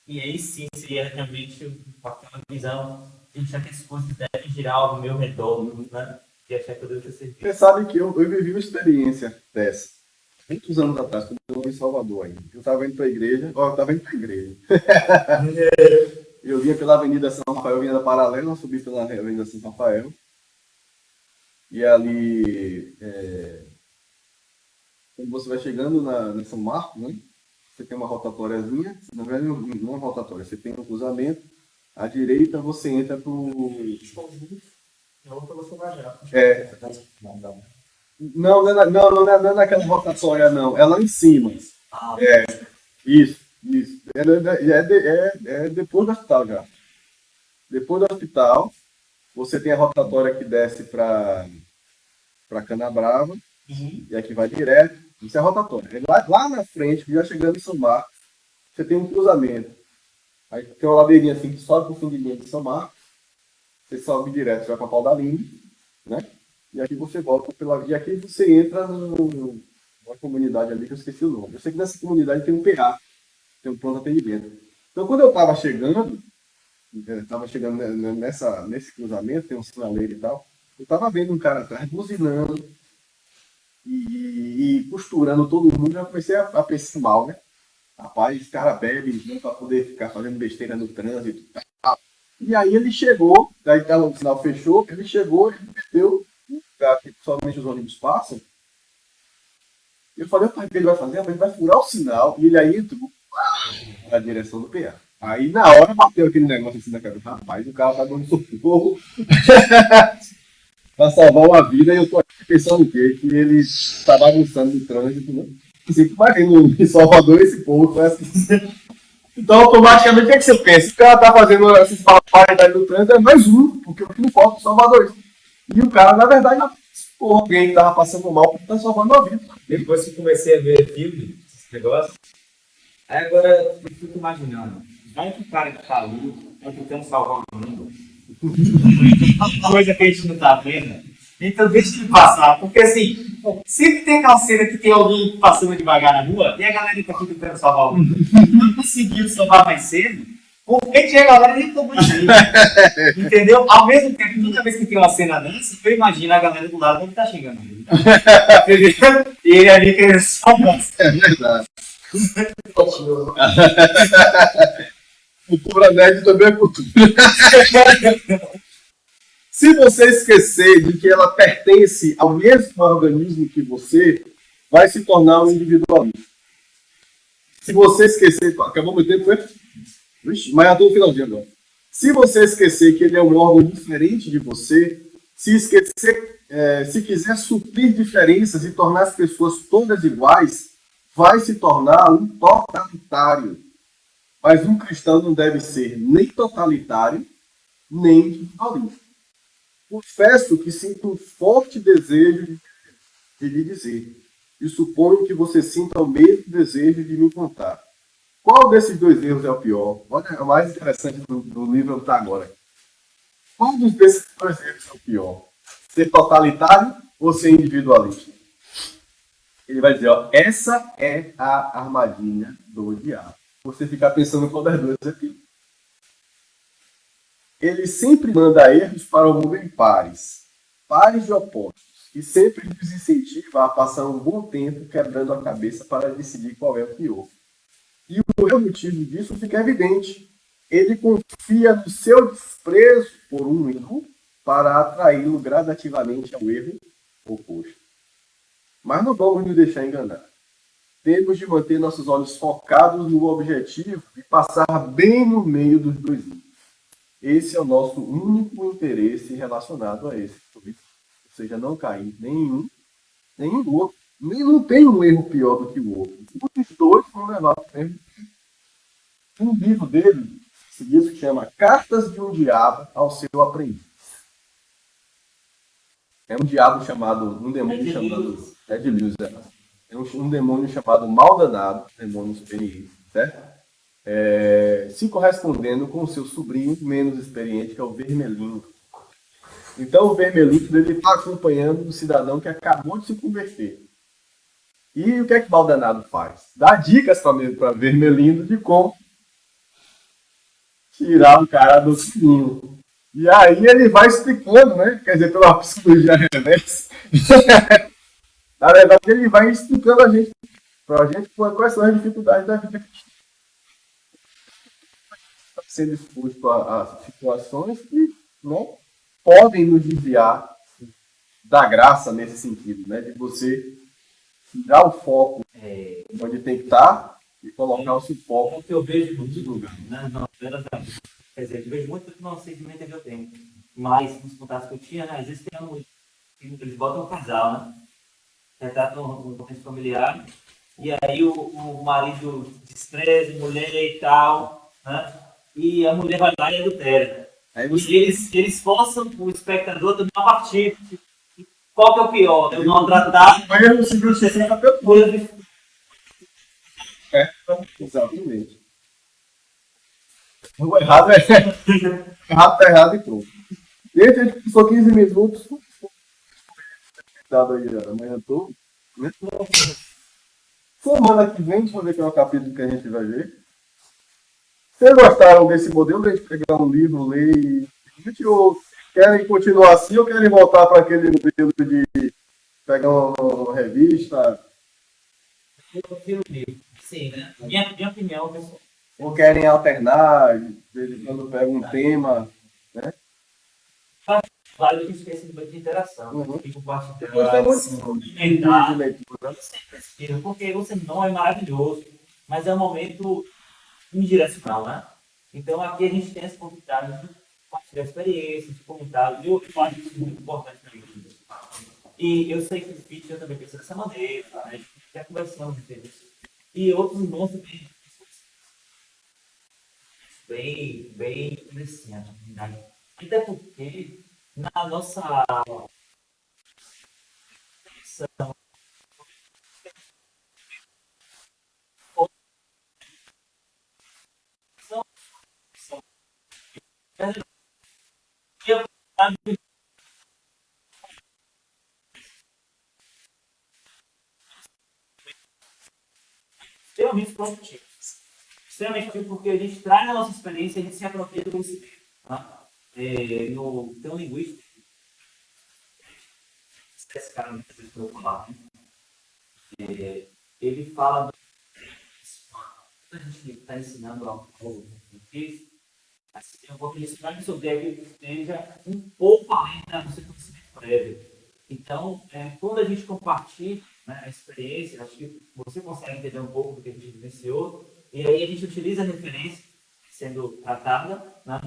E aí sim seria realmente aquela visão de achar que as coisas devem girar ao meu redor, né? E achar que eu devo ter serviço. Você sabe que eu vivi uma experiência dessa. Muitos anos atrás, quando eu estava em Salvador ainda. Eu estava indo para a igreja. Eu estava indo para a igreja. Eu vinha pela Avenida São Rafael, vinha da paralela, subi pela Avenida São Rafael. E ali, quando você vai chegando na São Marcos, né? Você tem uma rotatóriazinha, na verdade não é uma rotatória, você tem um cruzamento, à direita você entra para o... Não é naquela rotatória não, é lá em cima. Isso. É depois do hospital já. Depois do hospital, você tem a rotatória que desce para Canabrava, e aqui vai direto. Isso é a rotatória. Lá na frente, já chegando em São Marcos, você tem um cruzamento. Aí tem uma ladeirinha assim que sobe para o fim de linha de São Marcos. Você sobe direto, você vai para Pau da Lima, né? E aqui você volta pela... E aqui você entra numa comunidade ali que eu esqueci o nome. Eu sei que nessa comunidade tem um PA, tem um pronto atendimento. Então, quando eu estava chegando nesse cruzamento, tem um sinaleiro e tal, eu estava vendo um cara atrás buzinando e costurando todo mundo. Já comecei a pensar mal, né? Rapaz, esse cara bebe para poder ficar fazendo besteira no trânsito. E aí ele chegou, daí o sinal fechou, ele chegou, ele meteu, que somente os ônibus passam. Eu falei, rapaz, o que ele vai fazer? Ele vai furar o sinal. E ele aí entrou na direção do PA. Aí na hora bateu aquele negócio assim na cabeça. Rapaz, o cara tá dando socorro para salvar uma vida. E eu tô aqui pensando o quê? Que ele tá bagunçando no trânsito, né? Assim, imagina em Salvador esse povo conhece. Então, automaticamente, o que você pensa? O cara tá fazendo essas barbaridades do trânsito, é mais um, porque o que não falta é Salvador. E o cara, na verdade, alguém que tava passando mal porque tá salvando a vida. Depois que comecei a ver filme, esse negócio, aí agora eu fico imaginando, vai que o cara que tá ali, tá tentando salvar o mundo. Coisa que a gente não tá vendo. Então deixa ele passar, porque assim, sempre tem aquela cena que tem alguém passando devagar na rua e a galera que tá aqui tentando salvar o mundo não conseguiu salvar mais cedo, porque tinha a galera que tomou jeito. Entendeu? Ao mesmo tempo, toda vez que tem uma cena dessa, eu imagino a galera do lado onde tá chegando. Entendeu? E ele ali querendo salvar. É verdade. Cultura nerd também é cultura. Se você esquecer de que ela pertence ao mesmo organismo que você, vai se tornar um individualista. Se você esquecer... Acabou muito tempo, foi? Vixe, mas já estou no finalzinho agora. Se você esquecer que ele é um órgão diferente de você, se esquecer se quiser suprir diferenças e tornar as pessoas todas iguais, vai se tornar um totalitário. Mas um cristão não deve ser nem totalitário, nem individualista. Confesso que sinto um forte desejo de lhe dizer, e suponho que você sinta o mesmo desejo de me contar. Qual desses dois erros é o pior? Olha, o mais interessante do livro está agora. Qual desses dois erros é o pior? Ser totalitário ou ser individualista? Ele vai dizer, ó, essa é a armadilha do diabo. Você ficar pensando qual das duas é pior. Ele sempre manda erros para o mundo em pares de opostos, e sempre nos incentiva a passar um bom tempo quebrando a cabeça para decidir qual é o pior. E o meu motivo disso fica evidente. Ele confia no seu desprezo por um erro para atraí-lo gradativamente ao erro oposto. Mas não vamos nos deixar enganar. Temos de manter nossos olhos focados no objetivo e passar bem no meio dos dois erros. Esse é o nosso único interesse relacionado a esse. Ou seja, não cair nenhum do outro. Não tem um erro pior do que o outro. Os dois vão levar para o erro. Um livro dele, esse livro que chama Cartas de um Diabo ao Seu Aprendiz. É um diabo chamado, um demônio chamado Ed Lewis, é um demônio chamado Maldanado, demônio experiente, certo? Se correspondendo com o seu sobrinho menos experiente, que é o Vermelhinho. Então o Vermelhinho ele está acompanhando um cidadão que acabou de se converter. E o que é que Maldanado faz? Dá dicas para Vermelhinho de como tirar o cara do caminho. E aí ele vai explicando, né? Quer dizer, pela psicologia reversa. Na verdade, ele vai explicando pra gente quais são as dificuldades da vida cristã. Está sendo exposto a situações que não podem nos desviar da graça nesse sentido, né? De você tirar o foco onde tem que estar e colocar o seu foco. O que eu vejo muito lugar, né? Não, quer dizer, eu vejo muito que não sei nem TV eu tenho. Mas nos contatos que eu tinha, né? Às vezes eles botam um casal, né? Retratam um contexto familiar. E aí o marido despreza a mulher e tal, né? E a mulher vai lá e adultera. E eles forçam o espectador a tomar partido. Qual que é o pior? Eu não tratar. Mas eu não seguro 60 pessoas. Exatamente. O errado errado, tá errado e pronto. Gente, a gente passou 15 minutos. Dado aí amanhã todo. Né? Semana que vem, deixa eu ver qual é o capítulo que a gente vai ver. Vocês gostaram desse modelo de a gente pegar um livro, ler e. Ou querem continuar assim ou querem voltar para aquele modelo de pegar uma revista? Eu prefiro o livro. Sim, né? Minha opinião, pessoal. Ou querem alternar, de vez em quando pega um tema, né? Vale que esquece de interação. Uhum. E compartilhar. Eu gostei muito de leitura. Porque você não é maravilhoso, mas é um momento indirecional, né? Então aqui a gente tem essa oportunidade de compartilhar experiências, de comentários, e eu acho isso muito importante para mim. E eu sei que o Pitch eu também penso dessa maneira, né? A gente está conversando sobre isso. E outros irmãos também bem interessante, né? Até porque na nossa extremamente produtivo. Extremamente produtivo porque a gente traz a nossa experiência e a gente se apropria do conhecimento. Tá? Tem um linguista, esse cara muitas vezes que eu vou falar, né? Ele fala quando a gente está ensinando algo português, assim, eu vou ensinar que o seu deve esteja um pouco além do seu conhecimento prévio. Então, quando a gente compartilha, né, a experiência, acho que você consegue entender um pouco do que a gente vivenciou, e aí a gente utiliza a referência sendo tratada, né,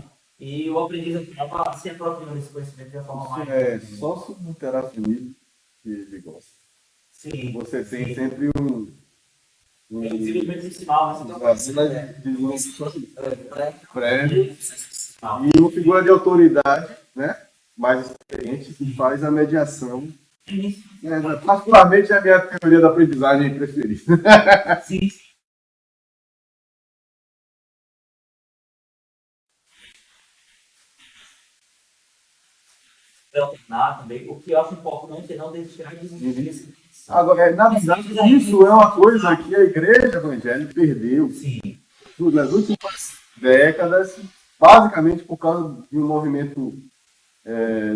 E o aprendiz acaba se apropriando desse conhecimento de uma forma mais. É só se interacionismo que ele gosta. Sim. Você tem sempre um Desenvolvimento institucional, né? prévio e uma figura de autoridade, né? Mais experiente, que faz a mediação. Particularmente é a minha teoria da aprendizagem preferida. Sim. Também, o que eu acho importante é não deixar de existir. Agora, na verdade, isso é uma coisa que a igreja evangélica perdeu. Sim. Nas últimas décadas, basicamente por causa de um movimento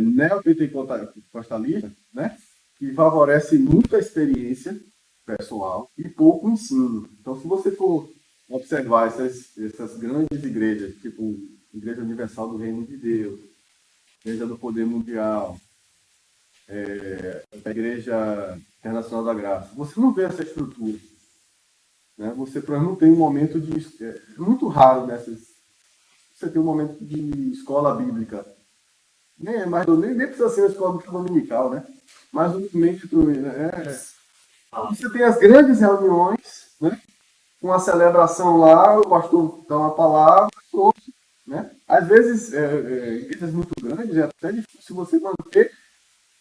neopentecostalista, né? Que favorece muito a experiência pessoal e pouco o ensino. Então, se você for observar essas grandes igrejas, tipo Igreja Universal do Reino de Deus, Igreja do Poder Mundial, a Igreja Internacional da Graça, você não vê essa estrutura. Né? Você não tem um momento de... É muito raro nessas... Você tem um momento de escola bíblica. Nem precisa ser uma escola bíblica dominical, né? Mas o momento... Você tem as grandes reuniões, né? Uma celebração lá, o pastor dá uma palavra, outro, né? Às vezes, igrejas muito grandes, é até difícil você manter.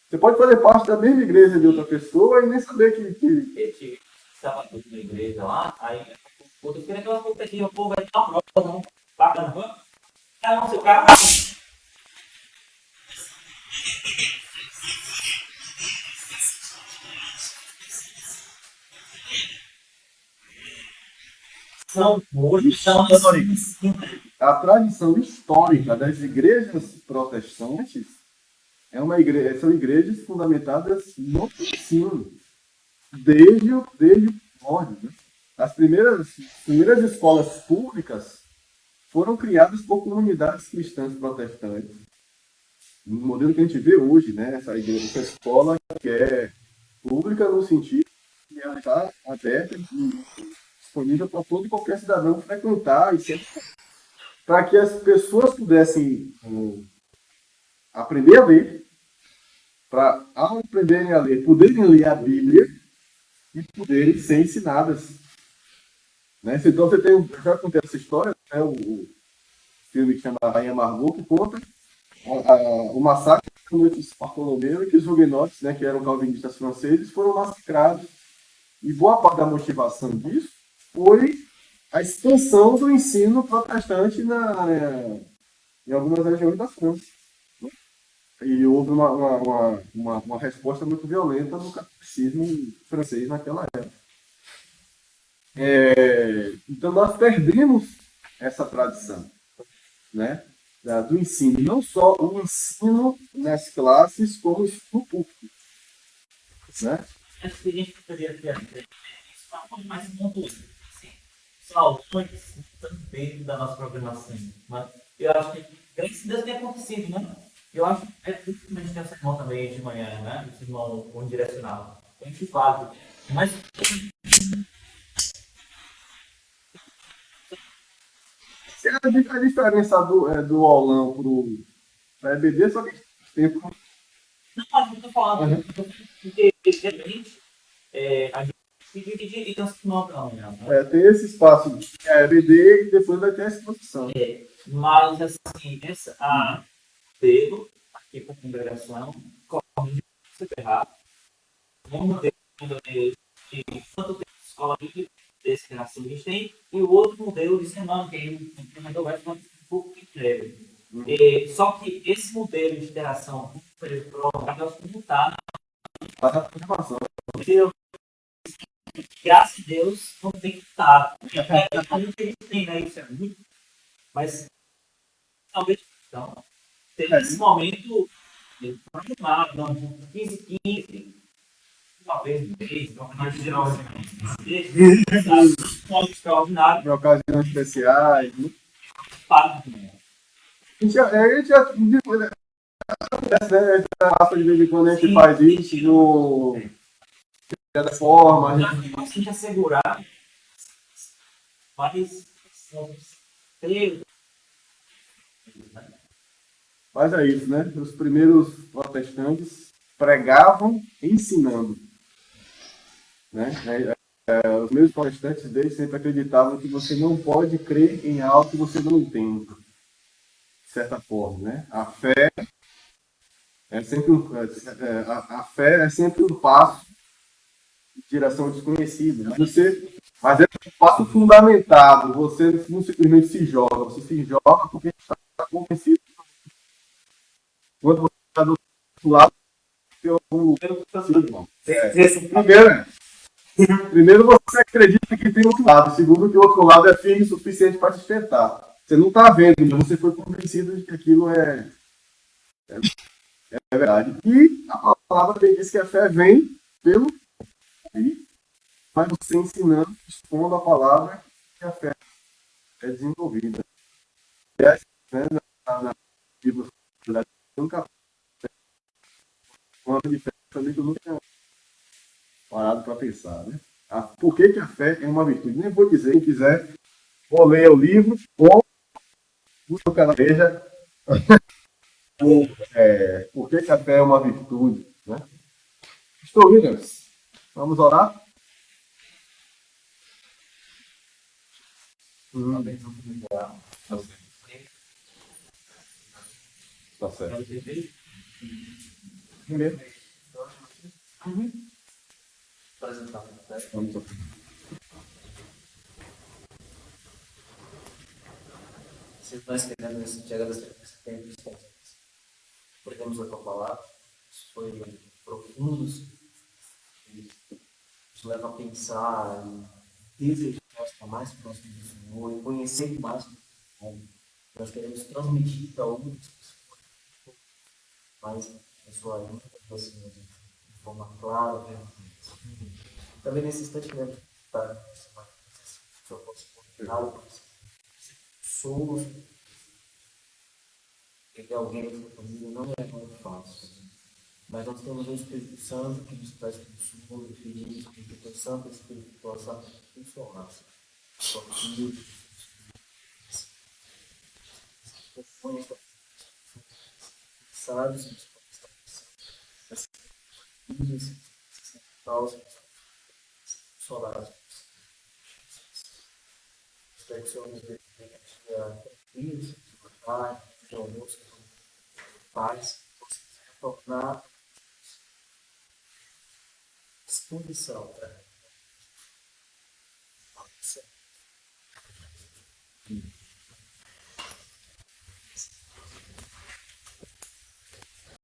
Você pode fazer parte da mesma igreja de outra pessoa e nem saber que... Estava tudo na igreja lá, aí eu tô querendo aquela expectativa, pô, vai dar uma prova, não, bacana, não, seu cara... São históricas. A tradição histórica das igrejas protestantes são igrejas fundamentadas no ensino, desde o primórdio. Né? As primeiras escolas públicas foram criadas por comunidades cristãs protestantes. No modelo que a gente vê hoje, né? Essa escola que é pública no sentido que ela está aberta e disponível para todo e qualquer cidadão frequentar, para que as pessoas pudessem aprender a ler, para, ao aprenderem a ler, poderem ler a Bíblia e poderem ser ensinadas. Né? Então, eu já contei essa história, né? O filme que chama Rainha Margot, que conta o massacre da noite de Bartolomeu, e que os huguenotes, né, que eram calvinistas franceses, foram massacrados. E boa parte da motivação disso foi a expansão do ensino protestante em algumas regiões da França. E houve uma resposta muito violenta no catolicismo francês naquela época. Então nós perdemos essa tradição, né, do ensino. Não só o ensino nas classes, como o ensino público. Né? Acho que a gente poderia ter isso uma forma mais pontuada. Os alunos também da nossa programação. Mas eu acho que, graças a Deus, tem acontecido, né? Eu acho que é muito que a gente tem essa irmão também de manhã, né? Esse irmão unidirecional. A gente fala. Mas. A diferença do aulão para EBD, só que tempo. Não, mas eu estou falando. Porque, geralmente, a gente se divide e transforma para amanhã. Tem esse espaço de EBD e depois vai ter a exposição. Mas, assim, a dedo aqui para a congregação, corre de errado. Um modelo de quanto tempo de escola bíblica desse que a gente tem, e o outro modelo de semana, que aí o treinador vai falar um pouco que breve. Só que esse modelo de interação prolongado, eu acho que não está na programação. Graças a Deus, não tem que estar. A gente tem, né? Isso é muito. Mas talvez então, ter esse momento programado, 15, uma vez no mês, uma geral, um extraordinário. Em ocasiões especiais. Para a gente já de vez em quando a gente faz isso no da forma. A gente assegurar, mas ter Mas é isso, né? Os primeiros protestantes pregavam ensinando, né? Os meus protestantes desde sempre acreditavam que você não pode crer em algo que você não entende, de certa forma, né? A fé é sempre a fé é sempre um passo em direção ao desconhecido. Mas é um passo fundamentado. Você não simplesmente se joga, você se joga porque está convencido. Quando você está do outro lado, tem algum lugar irmão. Primeiro você acredita que tem outro lado. Segundo, que o outro lado é firme o suficiente para sustentar. Você não está vendo, mas você foi convencido de que aquilo é verdade. E a palavra também diz que a fé vem pelo ouvir, mas você ensinando, expondo a palavra, que a fé é desenvolvida. E essa, né, na Bíblia, nunca uma de fé também que eu nunca tinha parado para pensar, né? Por que a fé é uma virtude? Nem vou dizer, quem quiser, ou leia o livro, ou busca o canal, veja por que a fé é uma virtude, né? Estou, Williams. Vamos orar? Tá certo. Primeiro. Vamos lá. Se nós queremos chegar a esse tempo, pregamos a tua palavra, isso foi profundo, nos leva a pensar e desejar estar mais próximo do Senhor e conhecer mais do Senhor. Nós queremos transmitir para outras pessoas mais a sua língua do Senhor de forma clara, né? Também nesse instante queremos estar se eu posso contar pessoas que alguém da sua família não é muito fácil. Mas nós temos o Espírito Santo que nos traz consolo e pedimos que o Santo Espírito possa consolar sua filha, propõe esta sábios nos as filhas, causas consoladas. Espero que o Senhor nos dê filhos, pai, de almoço, paz, possamos retornar disposição para